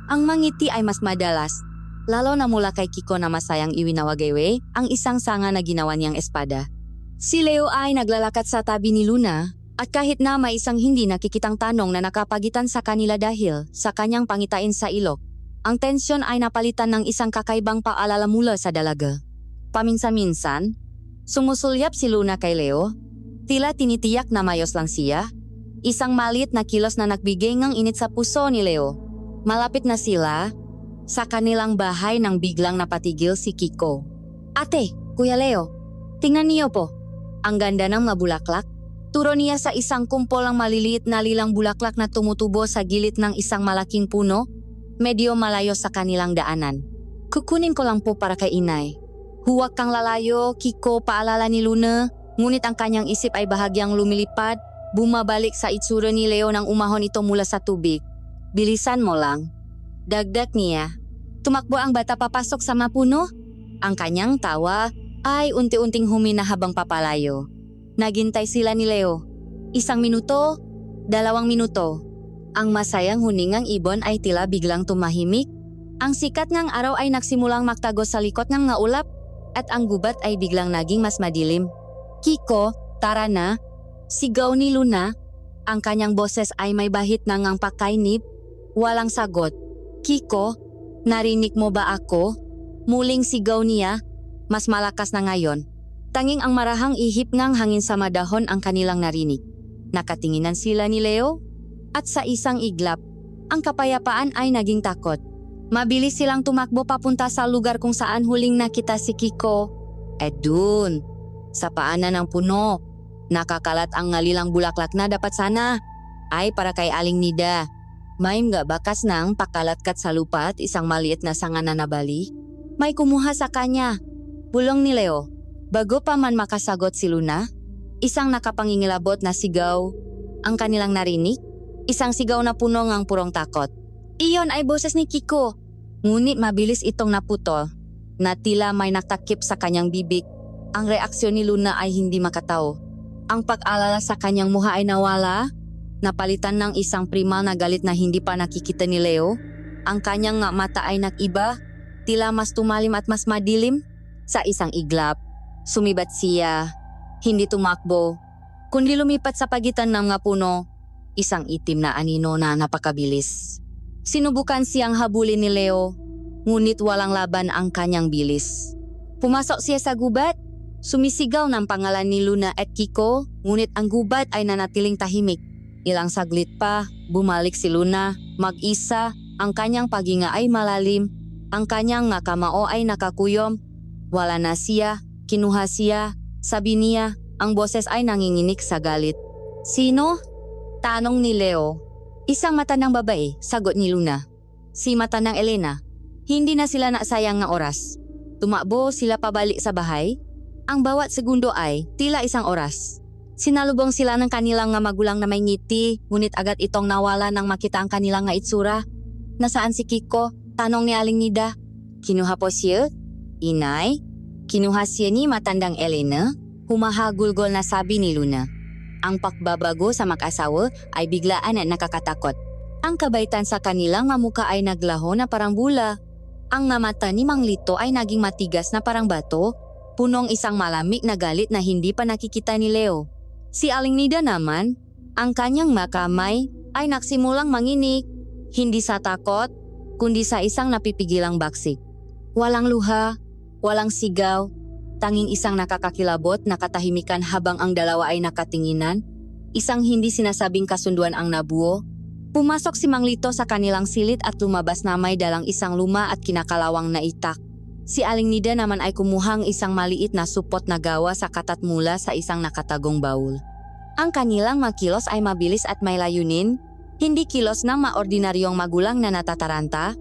ang mangiti ay mas madalas, lalo na mula kay Kiko na masayang iwinawagayway ang isang sanga na ginawa niyang espada. Si Leo ay naglalakad sa tabi ni Luna at kahit na may isang hindi nakikitang tanong na nakapagitan sa kanila dahil sa kanyang pangitain sa ilog, ang tensyon ay napalitan ng isang kakaibang paalala mula sa dalaga. Paminsan-minsan, sumusulyap si Luna kay Leo, tila tinitiyak na mayos lang siya. Isang maliit na kilos na nagbigay ng init sa puso ni Leo. Malapit na sila sa kanilang bahay nang biglang napatigil si Kiko. Ate, Kuya Leo, tingnan niyo po. Ang ganda ng mga bulaklak. Turo niya sa isang kumpol ang maliliit na lilang bulaklak na tumutubo sa gilid ng isang malaking puno, medyo malayo sa kanilang daanan. Kukunin ko lang po para kay inay. Huwag kang lalayo, Kiko, paalala ni Luna. Ngunit ang kanyang isip ay bahagyang lumilipad, bumabalik sa itsura ni Leo nang umahon ito mula sa tubig. Bilisan mo lang. Dagdag niya. Tumakbo ang bata papasok sa mapuno. Ang kanyang tawa ay unti-unting humina habang papalayo. Naghintay sila ni Leo. 1 minuto, 2 minuto. Ang masayang huningang ibon ay tila biglang tumahimik. Ang sikat ng araw ay nagsimulang magtagos sa likod ng mga ulap at ang gubat ay biglang naging mas madilim. Kiko, tara na. Sigaw ni Luna. Ang kanyang boses ay may bahit na ngang pagkainib. Walang sagot. Kiko, narinig mo ba ako? Muling sigaw niya, mas malakas na ngayon. Tanging ang marahang ihip ng hangin sa madahon ang kanilang narinig. Nakatinginan sila ni Leo at sa isang iglap, ang kapayapaan ay naging takot. Mabilis silang tumakbo papunta sa lugar kung saan huling nakita si Kiko. Dun, sa paanan ng puno, nakakalat ang ngalilang bulaklak na dapat sana ay para kay Aling Nida. May mga bakas ng pakalatkat sa lupa at isang maliit na sanga na nabali. May kumuha sa kanya. Bulong ni Leo. Bago pa man makasagot si Luna, isang nakapangingilabot na sigaw ang kanilang narinig. Isang sigaw na puno ng purong takot. Iyon ay boses ni Kiko. Ngunit mabilis itong naputol na tila may natakip sa kanyang bibig. Ang reaksyon ni Luna ay hindi makatao. Ang pag-alala sa kanyang mukha ay nawala. Napalitan ng isang primal na galit na hindi pa nakikita ni Leo. Ang kanyang mata ay nag-iba, tila mas tumalim at mas madilim. Sa isang iglap, sumibat siya, hindi tumakbo, kundi lumipat sa pagitan ng mga puno, isang itim na anino na napakabilis. Sinubukan siyang habulin ni Leo, ngunit walang laban ang kanyang bilis. Pumasok siya sa gubat, sumisigaw ng pangalan ni Luna at Kiko, ngunit ang gubat ay nanatiling tahimik. Ilang saglit pa, bumalik si Luna, mag-isa, ang kanyang paghinga ay malalim, ang kanyang kamao ay nakakuyom. Wala na siya, kinuha siya, sabi niya, ang boses ay nanginginig sa galit. Sino? Tanong ni Leo. Isang matandang babae, sagot ni Luna. Si matandang Elena. Hindi na sila nasayang nga oras. Tumakbo sila pabalik sa bahay. Ang bawat segundo ay tila isang oras. Sinalubong sila ng kanilang nga magulang na may ngiti, ngunit agad itong nawala nang makita ang kanilang nga itsura. Nasaan si Kiko? Tanong ni Aling Nida. Kinuha po siya? Inay? Kinuha siya ni matandang Elena? Humahagulgol na sabi ni Luna. Ang pagbabago sa mag-asawa ay biglaan at nakakatakot. Ang kabaitan sa kanilang nga mukha ay naglaho na parang bula. Ang nga mata ni Mang Lito ay naging matigas na parang bato, punong isang malamig na galit na hindi pa nakikita ni Leo. Si Aling Nida naman, ang kanyang makamay ay nagsimulang manginig, hindi sa takot, kundi sa isang napipigilang baksik. Walang luha, walang sigaw, tanging isang nakakakilabot na katahimikan habang ang dalawa ay nakatinginan, isang hindi sinasabing kasunduan ang nabuo. Pumasok si Mang Lito sa kanilang silid at lumabas na may dalang isang luma at kinakalawang na itak. Si Aling Nida naman ay kumuhang isang maliit na supot na gawa sa katat mula sa isang nakatagong baul. Ang kanilang makilos ay mabilis at may layunin, hindi kilos ng maordinaryong magulang na natataranta,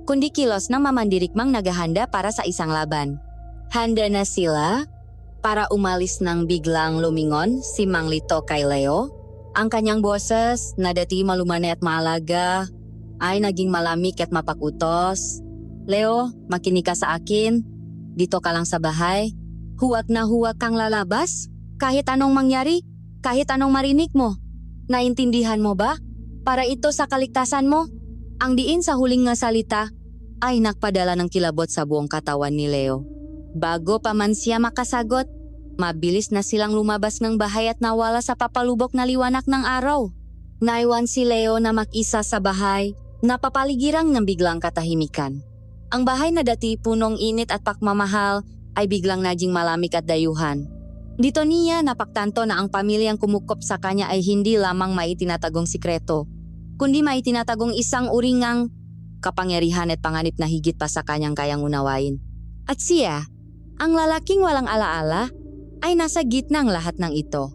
kundi kilos ng mamandirikmang naghahanda para sa isang laban. Handa na sila para umalis ng biglang lumingon si Mang Lito kay Leo. Ang kanyang boses na dati malumanay at maalaga ay naging malamig at mapakutos. Leo, makinig ka sa akin. Dito ka lang sa bahay. Huwag na huwag kang lalabas. Kahit anong mangyari, kahit anong marinig mo. Naintindihan mo ba? Para ito sa kaligtasan mo. Ang diin sa huling nga salita ay nagpadala ng kilabot sa buong katawan ni Leo. Bago pa man siya makasagot, mabilis na silang lumabas ng bahay at nawala sa papalubok na liwanag ng araw. Naiwan si Leo na mag-isa sa bahay, napapaligirang ng biglang katahimikan. Ang bahay na dati punong init at pakmamahal ay biglang naging malamig at dayuhan. Dito niya napagtanto na ang pamilyang kumukop sa kanya ay hindi lamang may tinatagong sikreto, kundi may tinatagong isang uringang kapangyarihan at panganib na higit pa sa kanyang kayang unawain. At siya, ang lalaking walang alaala, ay nasa gitna ng lahat ng ito.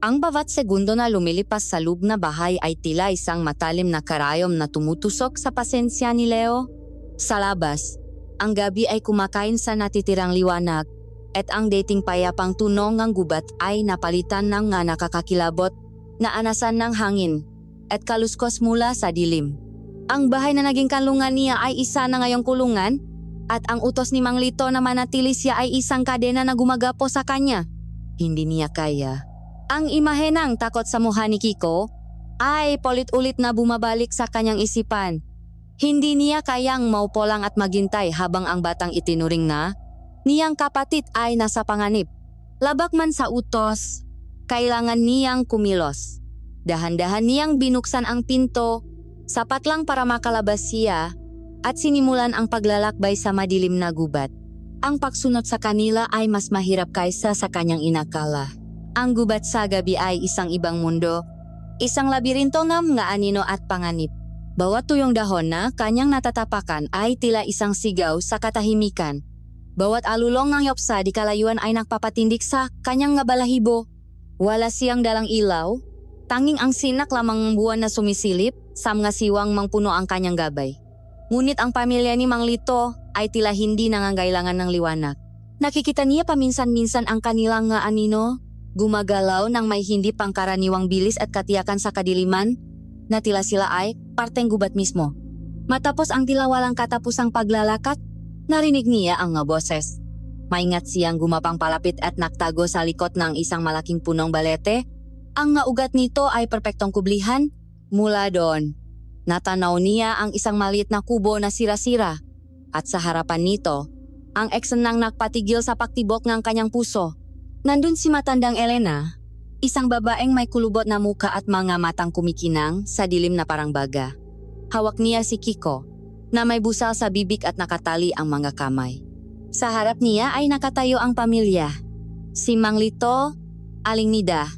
Ang bawat segundo na lumilipas sa loob na bahay ay tila isang matalim na karayom na tumutusok sa pasensya ni Leo. Sa labas, ang gabi ay kumakain sa natitirang liwanag at ang dating payapang tunog ng gubat ay napalitan ng nga nakakakilabot na anasan ng hangin at kaluskos mula sa dilim. Ang bahay na naging kanlungan niya ay isa na ngayong kulungan at ang utos ni Mang Lito na manatili siya ay isang kadena na gumagapo sa kanya. Hindi niya kaya. Ang imahe ng takot sa mukha ni Kiko ay paulit-ulit na bumabalik sa kanyang isipan. Hindi niya kayang maupo lang at maghintay habang ang batang itinuring na niyang kapatid ay nasa panganib. Labak man sa utos, kailangan niyang kumilos. Dahan-dahan niyang binuksan ang pinto, sapat lang para makalabas siya at sinimulan ang paglalakbay sa madilim na gubat. Ang pagsunod sa kanila ay mas mahirap kaysa sa kanyang inakala. Ang gubat sa gabi ay isang ibang mundo, isang labirinto ng mga anino at panganib. Bawat tuyong dahon na kanyang natatapakan ay tila isang sigaw sa katahimikan. Bawat alulong ng yopsa di kalayuan ay nagpapatindik sa kanyang nga balahibo. Wala siyang dalang ilaw, tanging ang sinak lamang ng buwan na sumisilip sa mga siwang mangpuno ang kanyang gabay. Ngunit ang pamilya ni Mang Lito ay tila hindi nangangailangan ng liwanag. Nakikita niya paminsan-minsan ang kanilang nga anino, gumagalaw ng may hindi pangkaraniwang bilis at katiyakan sa kadiliman, na tila sila ay parteng gubat mismo. Matapos ang tila walang katapusang paglalakad, narinig niya ang nga boses. Maingat siyang gumapang palapit at naktago sa likod ng isang malaking punong balete. Ang nga ugat nito ay perpektong kublihan. Mula doon, natanaw niya ang isang maliit na kubo na sira-sira. At sa harapan nito, ang eksenang nagpatigil sa paktibok ng kanyang puso. Nandun si matandang Elena, isang babaeng may kulubot na muka at mga matang kumikinang sa dilim na parang baga. Hawak niya si Kiko, na may busal sa bibig at nakatali ang mga kamay. Sa harap niya ay nakatayo ang pamilya. Si Mang Lito, Aling Nida,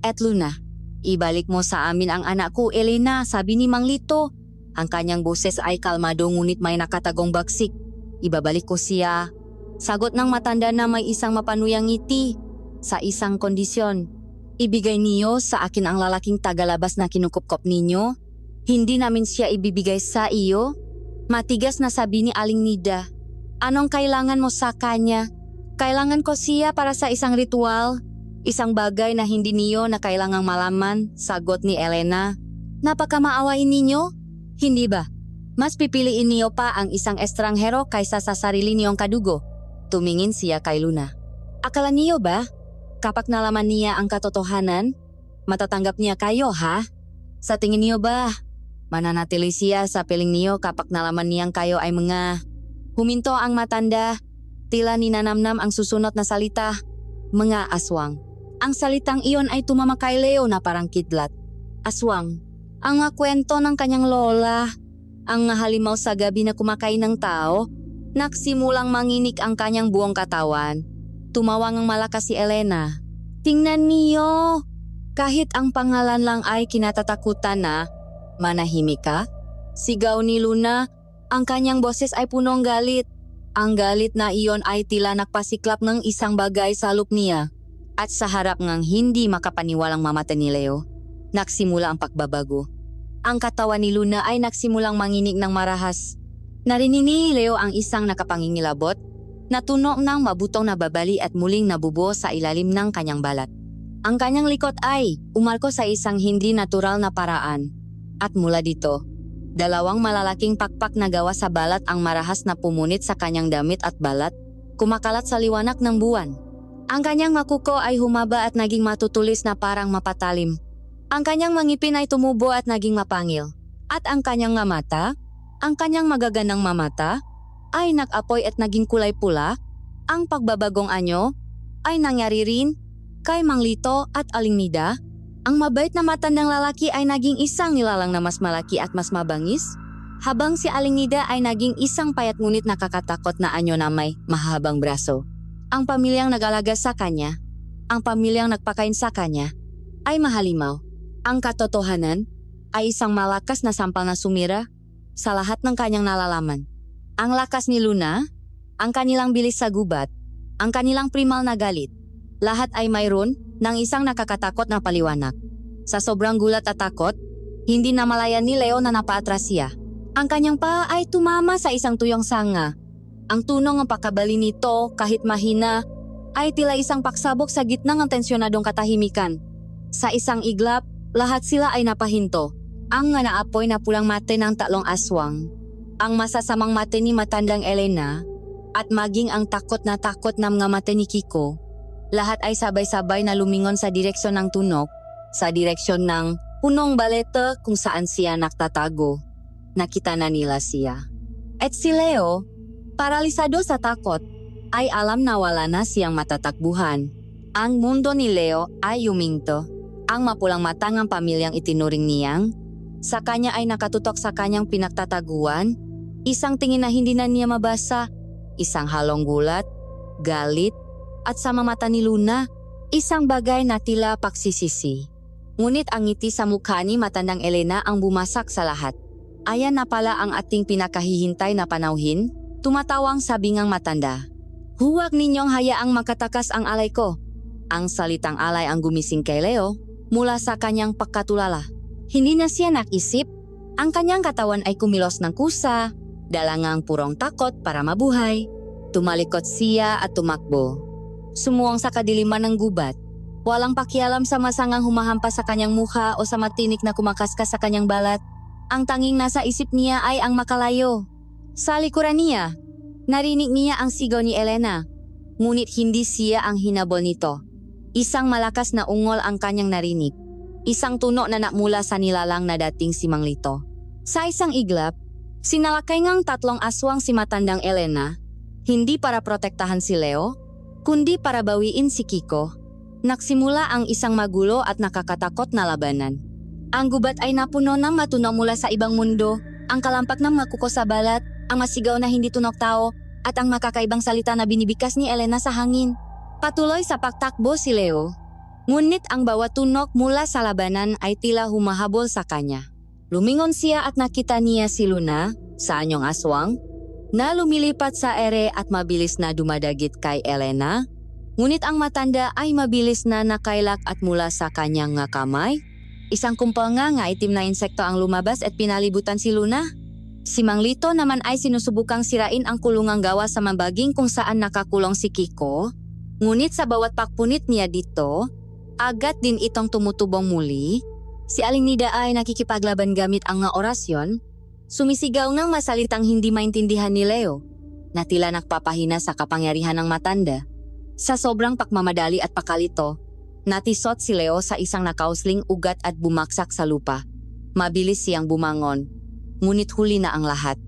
at Luna. Ibalik mo sa amin ang anak ko, Elena, sabi ni Mang Lito. Ang kanyang boses ay kalmado ngunit may nakatagong bagsik. Ibabalik ko siya. Sagot ng matanda na may isang mapanuyang ngiti. Sa isang kondisyon, ibigay niyo sa akin ang lalaking tagalabas na kinukupkop ninyo. Hindi namin siya ibibigay sa iyo. Matigas na sabi ni Aling Nida. Anong kailangan mo sa kanya? Kailangan ko siya para sa isang ritual. Isang bagay na hindi niyo na kailangang malaman, sagot ni Elena. Napakamaawain ninyo? Hindi ba? Mas pipiliin niyo pa ang isang estranghero kaysa sa sarili niyong kadugo. Tumingin siya kay Luna. Akala niyo ba? Kapag nalaman niya ang katotohanan, matatanggap niya kayo, ha? Sa tingin niyo ba? Mananatili siya sa piling niyo kapag nalaman niyang kayo ay mga... Huminto ang matanda, tila ninanamnam ang susunod na salita, mga aswang. Ang salitang iyon ay tumama kay Leo na parang kidlat. Aswang, ang nga kwento ng kanyang lola, ang nga halimaw sa gabi na kumakain ng tao, nagsimulang manginig ang kanyang buong katawan. Tumawang ang malakas si Elena. Tingnan niyo, kahit ang pangalan lang ay kinatatakutan na, manahimik ka? Sigaw ni Luna, ang kanyang boses ay punong galit. Ang galit na iyon ay tila nagpasiklap ng isang bagay sa loob niya. At sa harap ngang hindi makapaniwalang mamata ni Leo, nagsimula ang pagbabago. Ang katawan ni Luna ay nagsimulang manginig ng marahas. Narinig ni Leo ang isang nakapangingilabot na tunog ng mabutong nababali at muling nabubuo sa ilalim ng kanyang balat. Ang kanyang likod ay umalko sa isang hindi natural na paraan. At mula dito, dalawang malalaking pakpak na gawa sa balat ang marahas na pumunit sa kanyang damit at balat, kumakalat sa liwanag ng buwan. Ang kanyang makuko ay humaba at naging matutulis na parang mapatalim. Ang kanyang mangipin ay tumubo at naging mapangil. At ang kanyang nga mata, ang kanyang magagandang mamata, ay nag-apoy at naging kulay pula. Ang pagbabagong anyo ay nangyari rin kay Mang Lito at Aling Nida. Ang mabait na matandang lalaki ay naging isang nilalang na mas malaki at mas mabangis, habang si Aling Nida ay naging isang payat ngunit nakakatakot na anyo na may mahabang braso. Ang pamilyang nag-alaga sa kanya, ang pamilyang nagpakain sa kanya, ay mahalimaw. Ang katotohanan ay isang malakas na sampal na sumira sa lahat ng kanyang nalalaman. Ang lakas ni Luna, ang kanilang bilis sa gubat, ang kanilang primal na galit, lahat ay mayroon ng isang nakakatakot na paliwanag. Sa sobrang gulat at takot, hindi namalayan ni Leo na napaatras siya. Ang kanyang paa ay tumama sa isang tuyong sanga. Ang tunong ng pakabali nito kahit mahina ay tila isang pagsabog sa gitna ng tensyonadong katahimikan. Sa isang iglap, lahat sila ay napahinto. Ang nga naapoy na pulang mate ng tatlong aswang, ang masasamang mate ni matandang Elena, at maging ang takot na mga mate ni Kiko, lahat ay sabay-sabay na lumingon sa direksyon ng tunog, sa direksyon ng punong balete kung saan siya nakatatago. Nakita na nila siya. At si Leo, paralisado sa takot, ay alam na wala na siyang matatakbuhan. Ang mundo ni Leo ay yuminto. Ang mapulang mata ng pamilyang itinuring niyang, sa kanya ay nakatutok sa kanyang pinagtataguan, isang tingin na hindi na niya mabasa, isang halong gulat, galit, at sa mata ni Luna, isang bagay na tila pagsisisi. Ngunit ang ngiti sa mukha ni matandang Elena ang bumasak sa lahat. Ayan na pala ang ating pinakahihintay na panauhin, tumatawang sabi ngang matanda. Huwag ninyong hayaang makatakas ang alay ko. Ang salitang alay ang gumising kay Leo mula sa kanyang pagkatulala. Hindi na siya nakisip, ang kanyang katawan ay kumilos ng kusa, dalangang purong takot para mabuhay. Tumalikot siya at tumakbo. Sumuwang sa kadiliman ng gubat. Walang pakialam sa masangang humahampas sa kanyang mukha o sa matinik na kumakaskas sa kanyang balat. Ang tanging nasa isip niya ay ang makalayo. Sa likuran niya, narinig niya ang sigaw ni Elena. Ngunit hindi siya ang hinabol nito. Isang malakas na ungol ang kanyang narinig. Isang tunog na namula sa nilalang na dating si Mang Lito. Sa isang iglap, sinalakay ngang tatlong aswang si matandang Elena, hindi para protektahan si Leo, kundi para bawiin si Kiko. Nagsimula ang isang magulo at nakakatakot na labanan. Ang gubat ay napuno ng matunog mula sa ibang mundo, ang kalampak ng makuko sa balat, ang masigaw na hindi tunog tao, at ang makakaibang salita na binibikas ni Elena sa hangin. Patuloy sa pagtakbo si Leo. Ngunit ang bawat tunog mula sa labanan ay tila humahabol sa kanya. Lumingon siya at nakita niya si Luna, sa anyong aswang, na lumilipat sa ere at mabilis na dumadagit kay Elena. Ngunit ang matanda ay mabilis na nakailak at mula sa kanyang nga kamay, isang kumpal nga itim na insekto ang lumabas at pinalibutan si Luna. Si Mang Lito naman ay sinusubukang sirain ang kulungang gawa sa mambaging kung saan nakakulong si Kiko. Ngunit sa bawat pakpunit niya dito, agad din itong tumutubong muli. Si Aling Nida ay nakikipaglaban gamit ang nga orasyon, sumisigaw ng masalitang hindi maintindihan ni Leo, na tila nagpapahina sa kapangyarihan ng matanda. Sa sobrang pakmamadali at pakalito, natisot si Leo sa isang nakausling ugat at bumaksak sa lupa. Mabilis siyang bumangon, ngunit huli na ang lahat.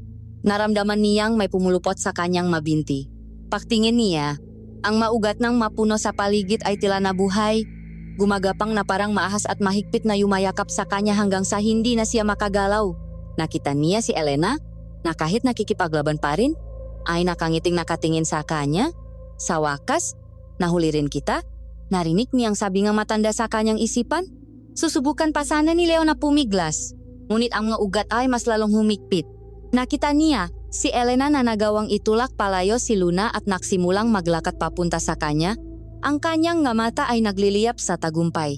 Naramdaman niyang may pumulupot sa kanyang mabinti. Pagtingin niya, ang maugat ng mapuno sa paligid ay tila nabuhay, gumagapang na parang maahas at mahigpit na yumayakap sa kanya hanggang sa hindi na siya makagalaw. Nakita niya si Elena, na kahit nakikipaglaban pa rin, ay nakangiting nakatingin sa kanya. Sa wakas, nahuli rin kita. Narinig niyang sabi ng matanda sa kanyang isipan. Susubukan pa sana ni Leo na pumiglas, ngunit ang mga ugat ay mas lalong humigpit. Nakita niya si Elena na nagawang itulak palayo si Luna at nagsimulang maglakat papunta sa kanya. Ang kanyang nga mata ay nagliliyap sa tagumpay.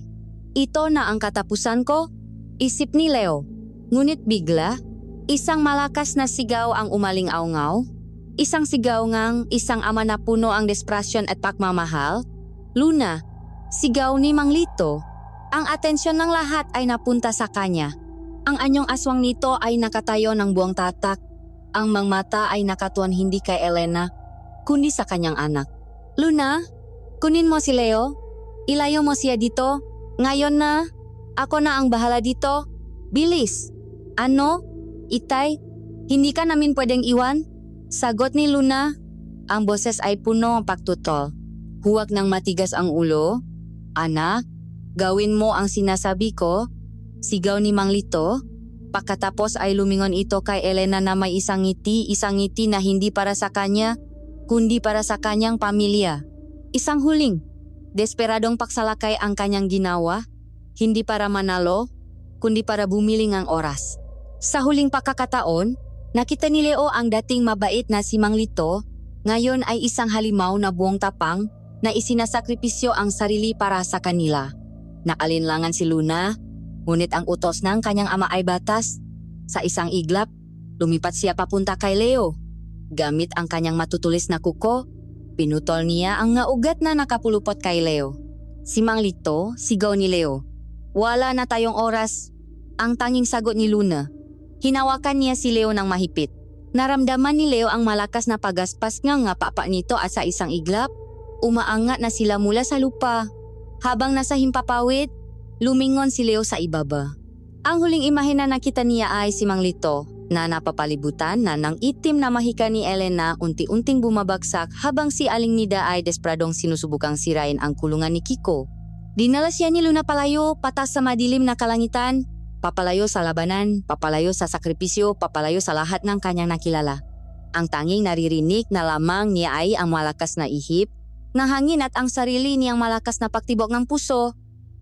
Ito na ang katapusan ko, isip ni Leo. Ngunit bigla, isang malakas na sigaw ang umaling-aungaw. Isang sigaw ngang isang ama na puno ang desperasyon at pagmamahal. Luna, sigaw ni Mang Lito. Ang atensyon ng lahat ay napunta sa kanya. Ang anyong aswang nito ay nakatayo ng buong tatak. Ang mga mata ay nakatuon hindi kay Elena, kundi sa kanyang anak. Luna, kunin mo si Leo. Ilayo mo siya dito. Ngayon na. Ako na ang bahala dito. Bilis. Ano? Itay, hindi ka namin pwedeng iwan? Sagot ni Luna. Ang boses ay puno ng pagtutol. Huwag nang matigas ang ulo. Anak, gawin mo ang sinasabi ko. Sigaw ni Mang Lito. Pagkatapos ay lumingon ito kay Elena na may isang ngiti na hindi para sa kanya, kundi para sa kanyang pamilya. Isang huling, desperadong pagsalakay ang kanyang ginawa, hindi para manalo, kundi para bumili ng oras. Sa huling pagkakataon, nakita ni Leo ang dating mabait na si Mang Lito, ngayon ay isang halimaw na buong tapang na isinasakripisyo ang sarili para sa kanila. Nakalinlangan si Luna, ngunit ang utos ng kanyang ama ay batas. Sa isang iglap, lumipat siya papunta kay Leo. Gamit ang kanyang matutulis na kuko, pinutol niya ang nga ugat na nakapulupot kay Leo. Si Mang Lito, sigaw ni Leo. Wala na tayong oras. Ang tanging sagot ni Luna. Hinawakan niya si Leo ng mahigpit. Naramdaman ni Leo ang malakas na pagaspas nga papa nito at sa isang iglap, umaangat na sila mula sa lupa. Habang nasa himpapawid, lumingon si Leo sa ibaba. Ang huling imahe na nakita niya ay si Mang Lito na napapalibutan na ng itim na mahika ni Elena unti-unting bumabagsak habang si Aling Nida ay despradong sinusubukang sirain ang kulungan ni Kiko. Dinala siya ni Luna palayo, patas sa madilim na kalangitan, papalayo sa labanan, papalayo sa sakripisyo, papalayo sa lahat ng kanyang nakilala. Ang tanging naririnig na lamang niya ay ang malakas na ihip ng hangin at ang sarili niyang malakas na pagtibok ng puso,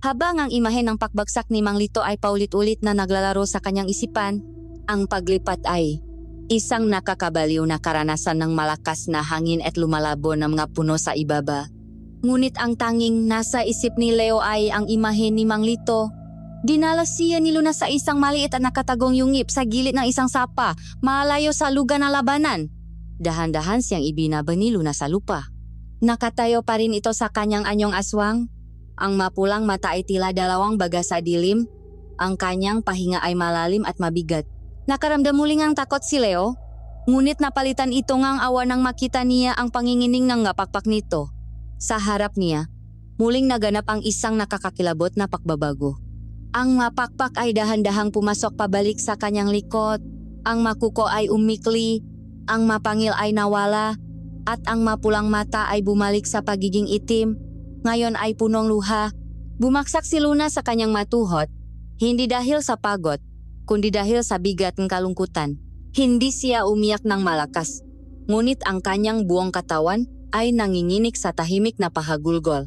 habang ang imahe ng pagbagsak ni Mang Lito ay paulit-ulit na naglalaro sa kanyang isipan. Ang paglipat ay isang nakakabaliw na karanasan ng malakas na hangin at lumalabo ng mga puno sa ibaba. Ngunit ang tanging nasa isip ni Leo ay ang imahe ni Mang Lito. Dinala siya ni Luna sa isang maliit at nakatagong yungip sa gilid ng isang sapa, malayo sa lugar ng labanan. Dahan-dahan siyang ibinaba ni Luna sa lupa. Nakatayo pa rin ito sa kanyang anyong aswang. Ang mapulang mata ay tila dalawang baga sa dilim. Ang kanyang pahinga ay malalim at mabigat. Nakaramdam muling ang takot si Leo, ngunit napalitan ito ngang awa nang makita niya ang pangingining ng ngapakpak nito. Sa harap niya, muling naganap ang isang nakakakilabot na pagbabago. Ang mapakpak ay dahan-dahang pumasok pabalik sa kanyang likod, ang makuko ay umikli, ang mapangil ay nawala, at ang mapulang mata ay bumalik sa pagiging itim. Ngayon ay punong luha. Bumaksak si Luna sa kanyang matuhot, hindi dahil sa pagod, kundi dahil sa bigat ng kalungkutan. Hindi siya umiyak ng malakas, ngunit ang kanyang buong katawan ay nanginginig sa tahimik na pahagulgol.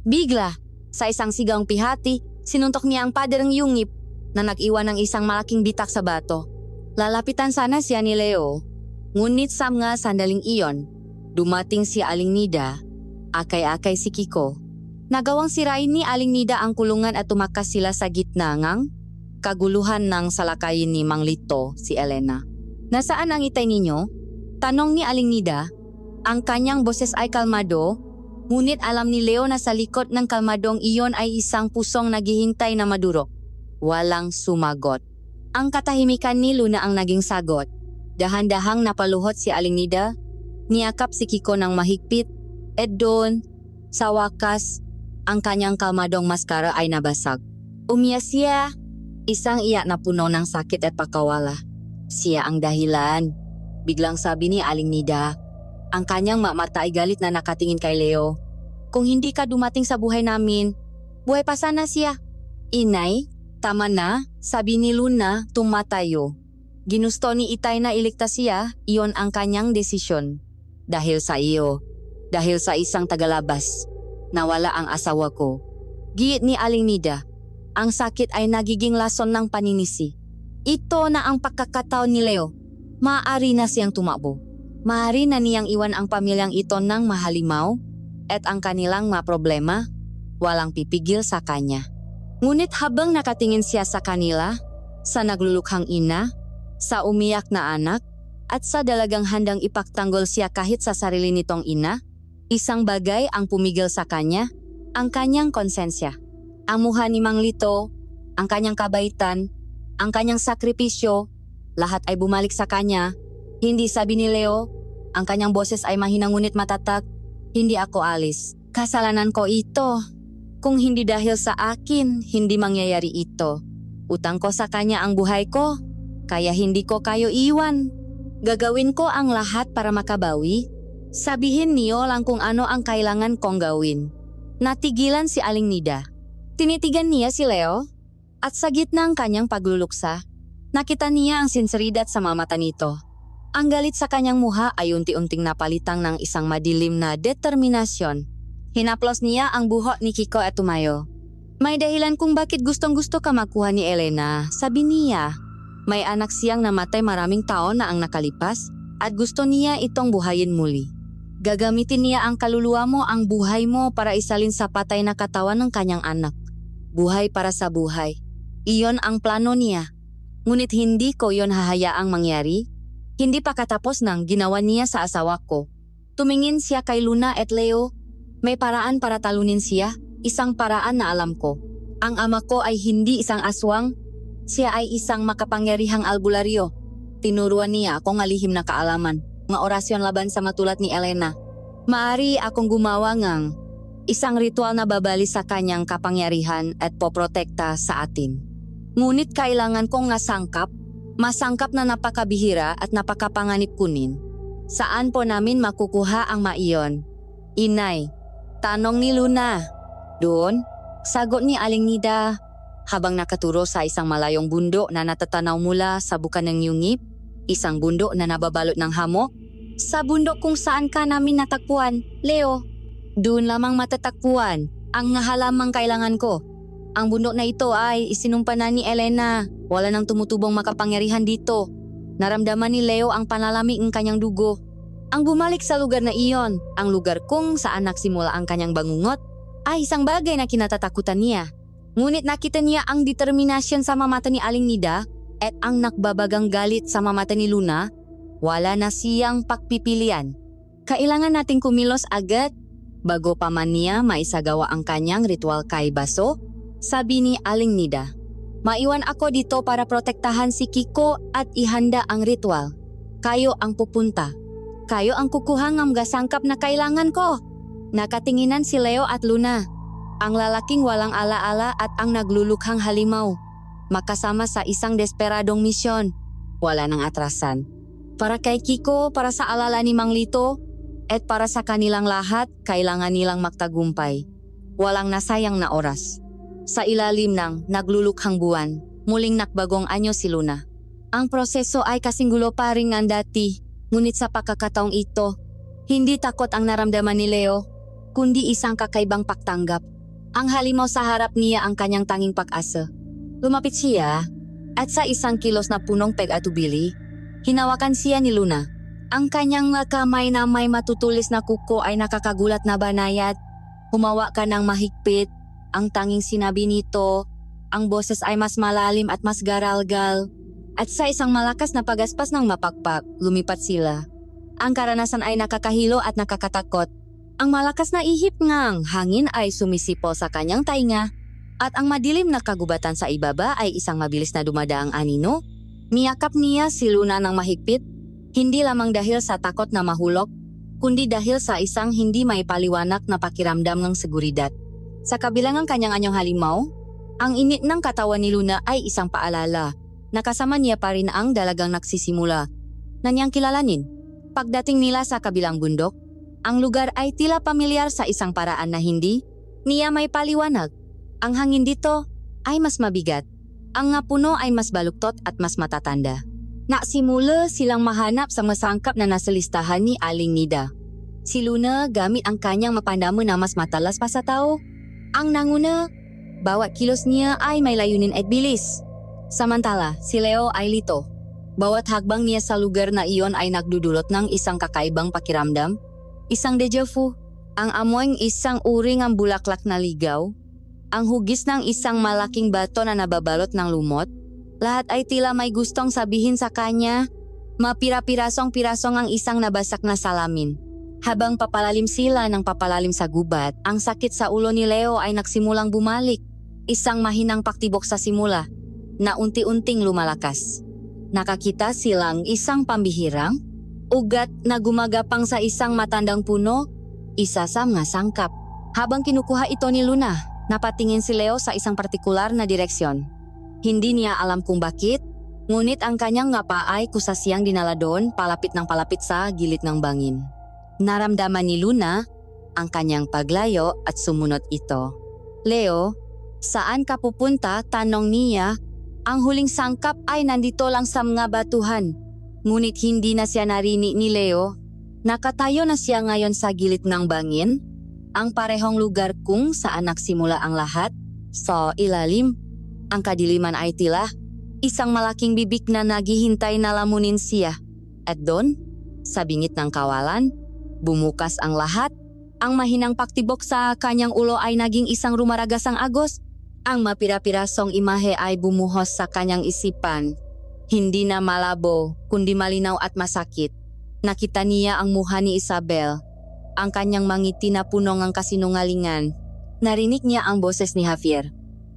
Bigla, sa isang sigaong pihati, sinuntok niya ang pader ng yungip na nag-iwan ng isang malaking bitak sa bato. Lalapitan sana siya ni Leo, ngunit sa mga sandaling iyon, dumating si Aling Nida, akay-akay si Kiko. Nagawang sirain ni Aling Nida ang kulungan at tumakas sila sa gitna ngang kaguluhan ng salakayin ni Mang Lito, si Elena. Nasaan ang itay ninyo? Tanong ni Aling Nida. Ang kanyang boses ay kalmado, ngunit alam ni Leo na sa likod ng kalmadong iyon ay isang pusong naghihintay na madurok. Walang sumagot. Ang katahimikan ni Luna ang naging sagot. Dahan-dahang napaluhot si Aling Nida, niyakap si Kiko ng mahigpit, at doon, sa wakas, ang kanyang kalmadong maskara ay nabasag. Umiyak siya, isang iyak na puno ng sakit at pagkawala. Siya ang dahilan, biglang sabi ni Aling Nida. Ang kanyang mata ay galit na nakatingin kay Leo. Kung hindi ka dumating sa buhay namin, buhay pa sana siya. Inay, tama na, sabi ni Luna, tumatayo. Ginusto ni Itay na iligtas siya, iyon ang kanyang desisyon. Dahil sa iyo, dahil sa isang tagalabas, nawala ang asawa ko. Giit ni Aling Nida, ang sakit ay nagiging lason ng paninisi. Ito na ang pagkakataon ni Leo. Maaari na siyang tumakbo. Maaari na niyang iwan ang pamilyang ito ng mahalimaw at ang kanilang mga problema, walang pipigil sa kanya. Ngunit habang nakatingin siya sa kanila, sa naglulukhang ina, sa umiyak na anak, at sa dalagang handang ipagtanggol siya kahit sa sarili nitong ina, isang bagay ang pumigil sa kanya, ang kanyang konsensya. Ang mukha ni Mang Lito, ang kanyang kabaitan, ang kanyang sakripisyo, lahat ay bumalik sa kanya. Hindi sabi ni Leo, ang kanyang boses ay mahina ngunit matatag, hindi ako alis. Kasalanan ko ito. Kung hindi dahil sa akin, hindi mangyayari ito. Utang ko sa kanya ang buhay ko, kaya hindi ko kayo iwan. Gagawin ko ang lahat para makabawi. Sabihin niyo lang kung ano ang kailangan kong gawin. Natigilan si Aling Nida. Tinitigan niya si Leo at sa gitna ng kanyang pagluluksa, nakita niya ang sinseridad sa mga mata nito. Ang galit sa kanyang muha ay unti-unting napalitang ng isang madilim na determinasyon. Hinaplos niya ang buhok ni Kiko at tumayo. May dahilan kung bakit gustong-gusto ka makuha ni Elena, sabi niya. May anak siyang namatay maraming taon na ang nakalipas at gusto niya itong buhayin muli. Gagamitin niya ang kaluluwa mo, ang buhay mo para isalin sa patay na katawan ng kanyang anak. Buhay para sa buhay. Iyon ang plano niya. Ngunit hindi ko yon hahayaang mangyari. Hindi pa katapos ng ginawa niya sa asawa ko. Tumingin siya kay Luna at Leo. May paraan para talunin siya, isang paraan na alam ko. Ang ama ko ay hindi isang aswang. Siya ay isang makapangyarihang albularyo. Tinuruan niya akong alihim na kaalaman, mga orasyon laban sa matulad ni Elena. Maari akong gumawa ng isang ritual na babali sa kanyang kapangyarihan at poprotekta sa atin. Ngunit kailangan kong masangkap na napakabihira at napakapanganib kunin. Saan po namin makukuha ang maiyon? Inay, tanong ni Luna. Doon, sagot ni Aling Nida. Habang nakaturo sa isang malayong bundok na natatanaw mula sa bukan ng Yungip, isang bundok na nababalot ng hamok, sa bundok kung saan ka namin natagpuan, Leo. Doon lamang matatagpuan ang halamang kailangan ko. Ang bundok na ito ay isinumpa na ni Elena. Wala nang tumutubong makapangyarihan dito. Naramdaman ni Leo ang panalami ng kanyang dugo. Ang bumalik sa lugar na iyon, ang lugar kung saan nagsimula ang kanyang bangungot, ay isang bagay na kinatatakutan niya. Ngunit nakita niya ang determinasyon sa mamata ni Aling Nida at ang nakbabagang galit sa mamata ni Luna. Wala na siyang pagpipilian. Kailangan nating kumilos agad bago pa man niya maisagawa ang kanyang ritual kay Baso, sabi ni Aling Nida. Maiwan ako dito para protektahan si Kiko at ihanda ang ritual. Kayo ang pupunta. Kayo ang kukuha ng gasangkap na kailangan ko. Nakatinginan si Leo at Luna. Ang lalaking walang alaala at ang naglulukhang halimaw. Makasama sa isang desperadong misyon. Wala nang atrasan. Para kay Kiko, para sa alala ni Mang Lito, at para sa kanilang lahat, kailangan nilang magtagumpay. Walang nasayang na oras. Sa ilalim ng naglulukhang buwan, muling nakbagong anyo si Luna. Ang proseso ay kasing gulo pa rin ng dati, ngunit sa pagkakataong ito, hindi takot ang naramdaman ni Leo, kundi isang kakaibang pagtanggap. Ang halimaw sa harap niya ang kanyang tanging pag-asa. Lumapit siya at sa isang kilos na punong peg-atubili, hinawakan siya ni Luna. Ang kanyang kamay na may matutulis na kuko ay nakakagulat na banayad. Humawa ka ng mahigpit. Ang tanging sinabi nito, ang boses ay mas malalim at mas garalgal. At sa isang malakas na pagaspas ng mapakpak, lumipat sila. Ang karanasan ay nakakahilo at nakakatakot. Ang malakas na ihip ngang hangin ay sumisipol sa kanyang tainga at ang madilim na kagubatan sa ibaba ay isang mabilis na dumadaang anino. Miyakap niya si Luna ng mahigpit, hindi lamang dahil sa takot na mahulog, kundi dahil sa isang hindi may paliwanag na pakiramdam ng seguridad. Sa kabilang ng kanyang anyong halimaw, ang init ng katawan ni Luna ay isang paalala. Nakasama niya pa rin ang dalagang nagsisimula na niyang kilalanin. Pagdating nila sa kabilang bundok, ang lugar ay tila pamilyar sa isang paraan na hindi niya may paliwanag. Ang hangin dito ay mas mabigat. Ang nga puno ay mas baluktot at mas matatanda. Naksimula silang mahanap sa masangkap na nasa listahan ni Aling Nida. Si Luna gamit ang kanyang mapandamo na mas matalas pa sa tao. Ang nanguna, bawat kilos niya ay may layunin at bilis. Samantala, si Leo ay lito. Bawat hakbang niya sa lugar na iyon ay nagdudulot ng isang kakaibang pakiramdam. Isang deja vu, Ang amoy ng isang uri ng bulaklak na ligaw, ang hugis ng isang malaking bato na nababalot ng lumot, lahat ay tila may gustong sabihin sa kanya, mapira-pirasong-pirasong ang isang nabasak na salamin. Habang papalalim sila ng papalalim sa gubat, ang sakit sa ulo ni Leo ay nagsimulang bumalik. Isang mahinang paktibok sa simula, na unti-unting lumalakas. Nakakita silang isang pambihirang, ugat na gumagapang sa isang matandang puno, isa sa mga sangkap. Habang kinukuha ito ni Luna, napatingin si Leo sa isang partikular na direksyon. Hindi niya alam kung bakit, ngunit ang kanyang ngapa ay kusa siyang dinala doon palapit ng palapit sa gilid ng bangin. Naramdaman ni Luna ang kanyang paglayo at sumunod ito. Leo, saan ka pupunta? Tanong niya. Ang huling sangkap ay nandito lang sa mga batuhan. Ngunit hindi na siya narinig ni Leo. Nakatayo na siya ngayon sa gilid ng bangin, ang parehong lugar kung saan nagsimula ang lahat. Sa ilalim, ang kadiliman ay tila isang malaking bibig na naghihintay na lamunin siya. At doon, sa bingit ng kawalan, bumukas ang lahat. Ang mahinang paktibok sa kanyang ulo ay naging isang rumaragasang agos. Ang mapira-pirasong imahe ay bumuhos sa kanyang isipan. Hindi na malabo, kundi malinaw at masakit. Nakita niya ang mukha ni Isabel, ang kanyang mangiti na puno ng kasinungalingan. Narinig niya ang boses ni Javier,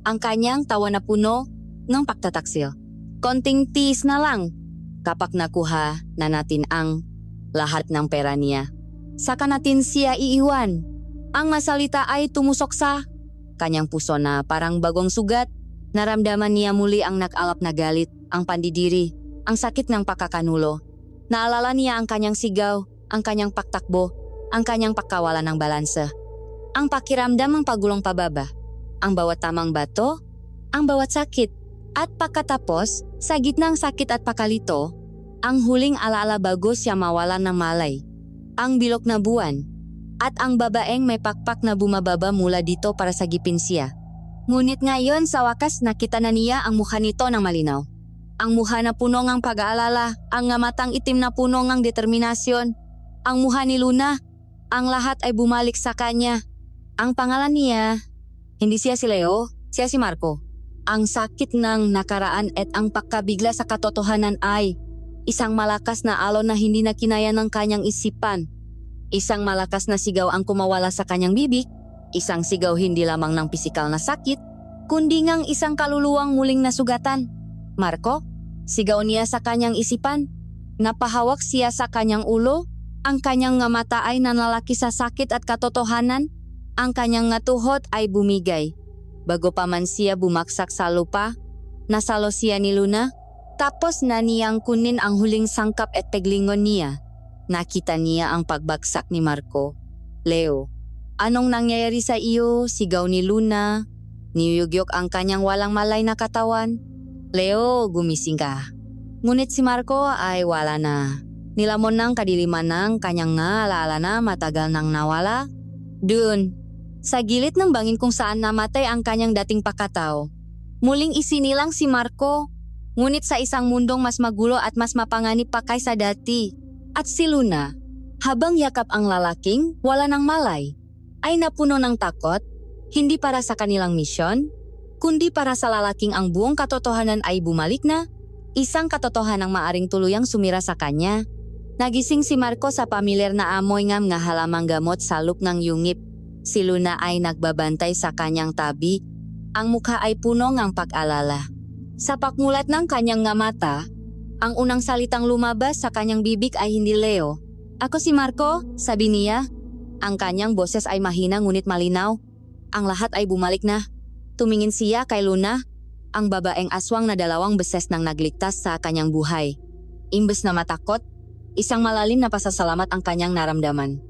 ang kanyang tawa na puno ng pagtataksil. Konting tiis na lang, kapag nakuha na natin ang lahat ng pera niya. Saka natin siya iiwan. Ang masalita ay tumusok sa kanyang puso na parang bagong sugat. Naramdaman niya muli ang nakalap na galit, ang pandidiri, ang sakit ng pakakanulo. Naalala niya ang kanyang sigaw, ang kanyang pagtakbo, ang kanyang pagkawalan ng balanse. Ang pakiramdam ng pagulong pababa, ang bawat tamang bato, ang bawat sakit. At pagkatapos, sa gitnang sakit at pakalito, ang huling alaala bago siya mawalan ng malay. Ang bilog na buwan, at ang babaeng may pakpak na bumababa mula dito para sagipin siya. Ngunit ngayon sa wakas nakita na niya ang mukha nito ng malinaw. Ang mukha na puno ng pag-aalala, ang matang itim na puno ng determinasyon. Ang mukha ni Luna, ang lahat ay bumalik sa kanya. Ang pangalan niya, hindi siya si Leo, siya si Marco. Ang sakit ng nakaraan at ang pagkabigla sa katotohanan ay isang malakas na alon na hindi na kinaya ng kanyang isipan. Isang malakas na sigaw ang kumawala sa kanyang bibig, isang sigaw hindi lamang ng pisikal na sakit, kundi ngang isang kaluluwang muling nasugatan. Marco, sigaw niya sa kanyang isipan. Napahawak siya sa kanyang ulo, ang kanyang nga mata ay nanlalaki sa sakit at katotohanan, ang kanyang nga tuhod ay bumigay. Bago pa man siya bumaksak sa lupa, nasalo siya ni Luna. Tapos na niyang kunin ang huling sangkap at peglingon niya. Nakita niya ang pagbagsak ni Marco. Leo, anong nangyayari sa iyo? Sigaw ni Luna. Niyugyok ang kanyang walang malay na katawan. Leo, gumising ka. Ngunit si Marco ay wala na. Nilamon ng kadiliman ng kanyang alaala na matagal nang nawala. Doon, sa gilid ng bangin kung saan namatay ang kanyang dating pakatao. Muling isinilang si Marco. Ngunit sa isang mundong mas magulo at mas mapanganib pa kaysa dati. At si Luna, habang yakap ang lalaking wala ng malay, ay napuno ng takot, hindi para sa kanilang misyon, kundi para sa lalaking ang buong katotohanan ay bumalik na, isang katotohanang maaring tuluyang sumira sa kanya. Nagising si Marco sa pamilyar na amoy ng mga halamang gamot sa loob ng yungip. Si Luna ay nagbabantay sa kanyang tabi, ang mukha ay puno ng pag-alala. Sa pakmulat ng kanyang nga mata, ang unang salitang lumabas sa kanyang bibig ay hindi Leo. Ako si Marco, sabi niya. Ang kanyang boses ay mahina ngunit malinaw. Ang lahat ay bumalik na. Tumingin siya kay Luna, ang babaeng aswang na 2 beses nang nagligtas sa kanyang buhay. Imbes na matakot, isang malalim na pasasalamat ang kanyang naramdaman.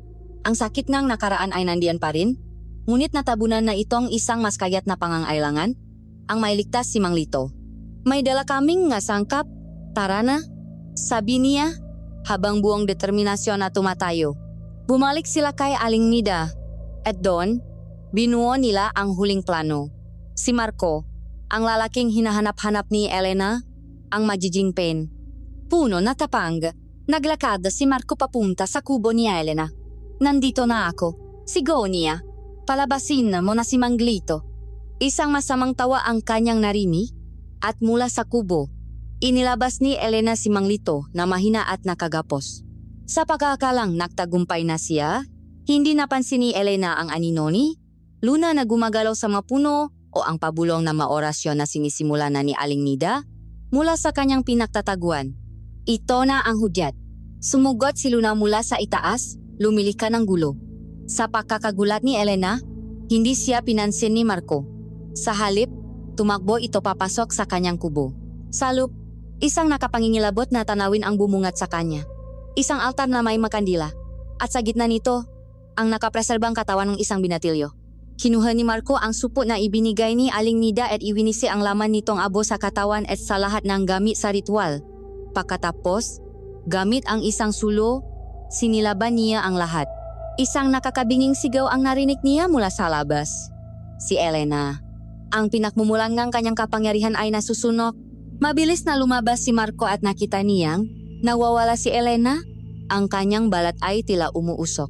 Ang sakit ngang nakaraan ay nandiyan pa rin, ngunit natabunan na itong isang mas kayat na pangangailangan, ang mailigtas si Mang Lito. May dala kaming nga sangkap, tara na, sabi niya, habang buong determinasyon na tumatayo. Bumalik sila kay Aling Nida, at doon, binuo nila ang huling plano. Si Marco, ang lalaking hinahanap-hanap ni Elena, ang majijingpen. Puno na tapang, naglakad si Marco papunta sa kubo ni Elena. Nandito na ako, Sigaw niya. Palabasin na mo na si Manglito. Isang masamang tawa ang kanyang narinig at mula sa kubo, inilabas ni Elena si Manglito na mahina at nakagapos. Sa pagkakalang nagtagumpay na siya, hindi napansin ni Elena ang anino ni Luna na gumagalaw sa mapuno o ang pabulong na maorasyon na sinisimula na ni Aling Nida mula sa kanyang pinagtataguan. Ito na ang hudyat. Sumugot si Luna mula sa itaas, lumilika ng gulo. Sa pagkakagulat ni Elena, hindi siya pinansin ni Marco. Sa halip, tumakbo ito papasok sa kanyang kubo. Salop, isang nakapangingilabot na tanawin ang bumungat sa kanya. Isang altar na may makandila. At sa gitna nito, ang nakapreserbang katawan ng isang binatilyo. Kinuha ni Marco ang supo na ibinigay ni Aling Nida at iwinisi ang laman nitong abo sa katawan at sa lahat ng gamit sa ritual. Pagkatapos, gamit ang isang sulo, sinilaban niya ang lahat. Isang nakakabinging sigaw ang narinig niya mula sa labas. Si Elena. Ang pinakmumulan ng kanyang kapangyarihan ay nasusunok. Mabilis na lumabas si Marco at nakita niyang nawawala si Elena. Ang kanyang balat ay tila umuusok.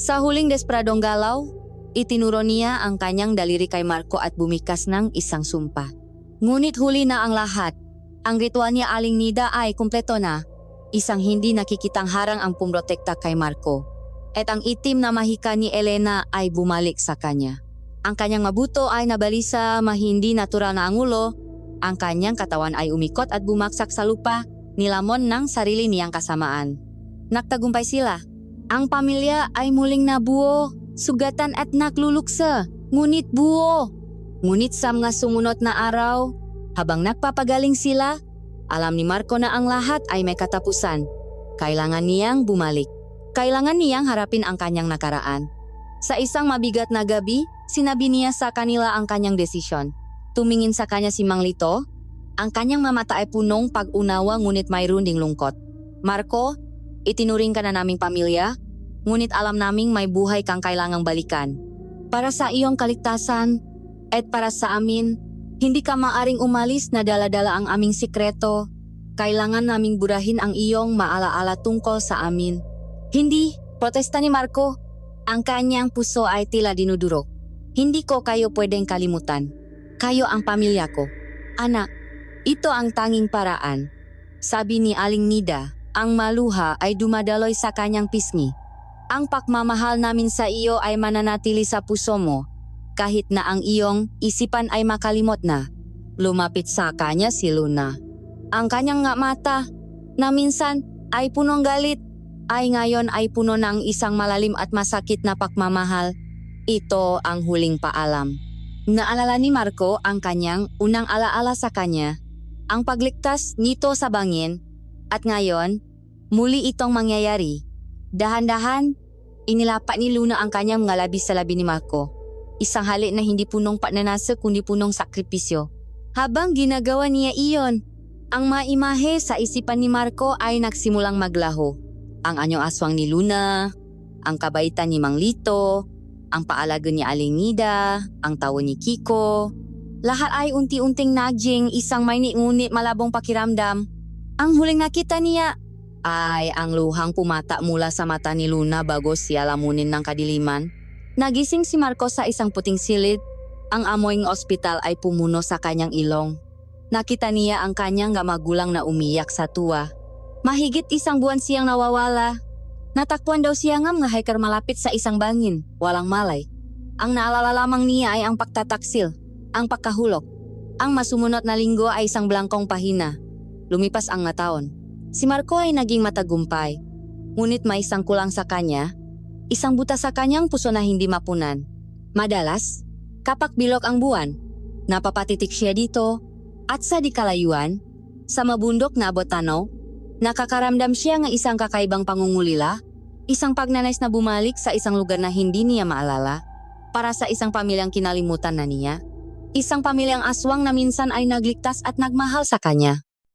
Sa huling desperadong galaw, itinuro niya ang kanyang daliri kay Marco at bumikas ng isang sumpa. Ngunit huli na ang lahat. Ang ritual ni Aling Nida ay kumpleto na. Isang hindi nakikitang harang ang pumrotekta kay Marco. At ang itim na mahika ni Elena ay bumalik sa kanya. Ang kanyang mabuto ay nabalisa, mahindi natural na ang ulo. Ang kanyang katawan ay umikot at bumaksak sa lupa, nilamon ng sarili niyang kasamaan. Nagtagumpay sila. Ang pamilya ay muling nabuo, sugatan at nagluluksa, ngunit buo. Ngunit sa mga sumunod na araw, habang nagpapagaling sila, alam ni Marco na ang lahat ay may katapusan. Kailangan niyang bumalik. Kailangan niyang harapin ang kanyang nakaraan. Sa isang mabigat na gabi, sinabi niya sa kanila ang kanyang desisyon. Tumingin sa kanya si Manglito. Ang kanyang mamata ay punong pag-unawa ngunit mayroon ding lungkot. Marco, itinuring ka na naming pamilya, ngunit alam naming may buhay kang kailangang balikan. Para sa iyong kaligtasan at para sa amin, hindi ka maaring umalis na dala-dala ang aming sikreto. Kailangan naming burahin ang iyong maalaala tungkol sa amin. Hindi, protesta ni Marco. Ang kanyang puso ay tila dinudurog. Hindi ko kayo pwedeng kalimutan. Kayo ang pamilya ko. Anak, ito ang tanging paraan. Sabi ni Aling Nida, ang maluha ay dumadaloy sa kanyang pisngi. Ang pagmamahal namin sa iyo ay mananatili sa puso mo. Kahit na ang iyong isipan ay makalimot na. Lumapit sa kanya si Luna. Ang kanyang nga mata, na minsan ay punong galit, ay ngayon ay puno ng isang malalim at masakit na pagmamahal. Ito ang huling paalam. Naalala ni Marco ang kanyang unang alaala sa kanya, ang pagligtas nito sa bangin, at ngayon, muli itong mangyayari. Dahan-dahan, inilapa ni Luna ang kanyang mga labi sa labi ni Marco. Isang halik na hindi punong pananasa kundi punong sakripisyo. Habang ginagawa niya iyon, ang mga imahe sa isipan ni Marco ay nagsimulang maglaho. Ang anyong aswang ni Luna, ang kabaitan ni Manglito, ang paalaga ni Aling Nida, ang tawa ni Kiko. Lahat ay unti-unting naging isang may ngunit malabong pakiramdam. Ang huling nakita niya ay ang luhang pumata mula sa mata ni Luna bago siya lamunin ng kadiliman. Nagising si Marco sa isang puting silid. Ang amoy ng ospital ay pumuno sa kanyang ilong. Nakita niya ang kanyang magulang na umiyak sa tuwa. Mahigit isang buwan siyang nawawala. Natakpuan daw siya ng mga hiker malapit sa isang bangin, walang malay. Ang naalala lamang niya ay ang pagtataksil, ang pagkahulog. Ang masumunod na linggo ay isang blangkong pahina. Lumipas ang mga taon. Si Marco ay naging matagumpay. Ngunit may isang kulang sa kanya. Isang buta sa kanyang puso na hindi mapunan. Madalas, kapag bilog ang buwan, napapatitik siya dito at sa di kalayuan, sa mabundok na botano, nakakaramdam siya ng isang kakaibang pangungulila, isang pagnanais na bumalik sa isang lugar na hindi niya maalala, para sa isang pamilyang kinalimutan na niya, isang pamilyang aswang na minsan ay nagligtas at nagmahal sa kanya.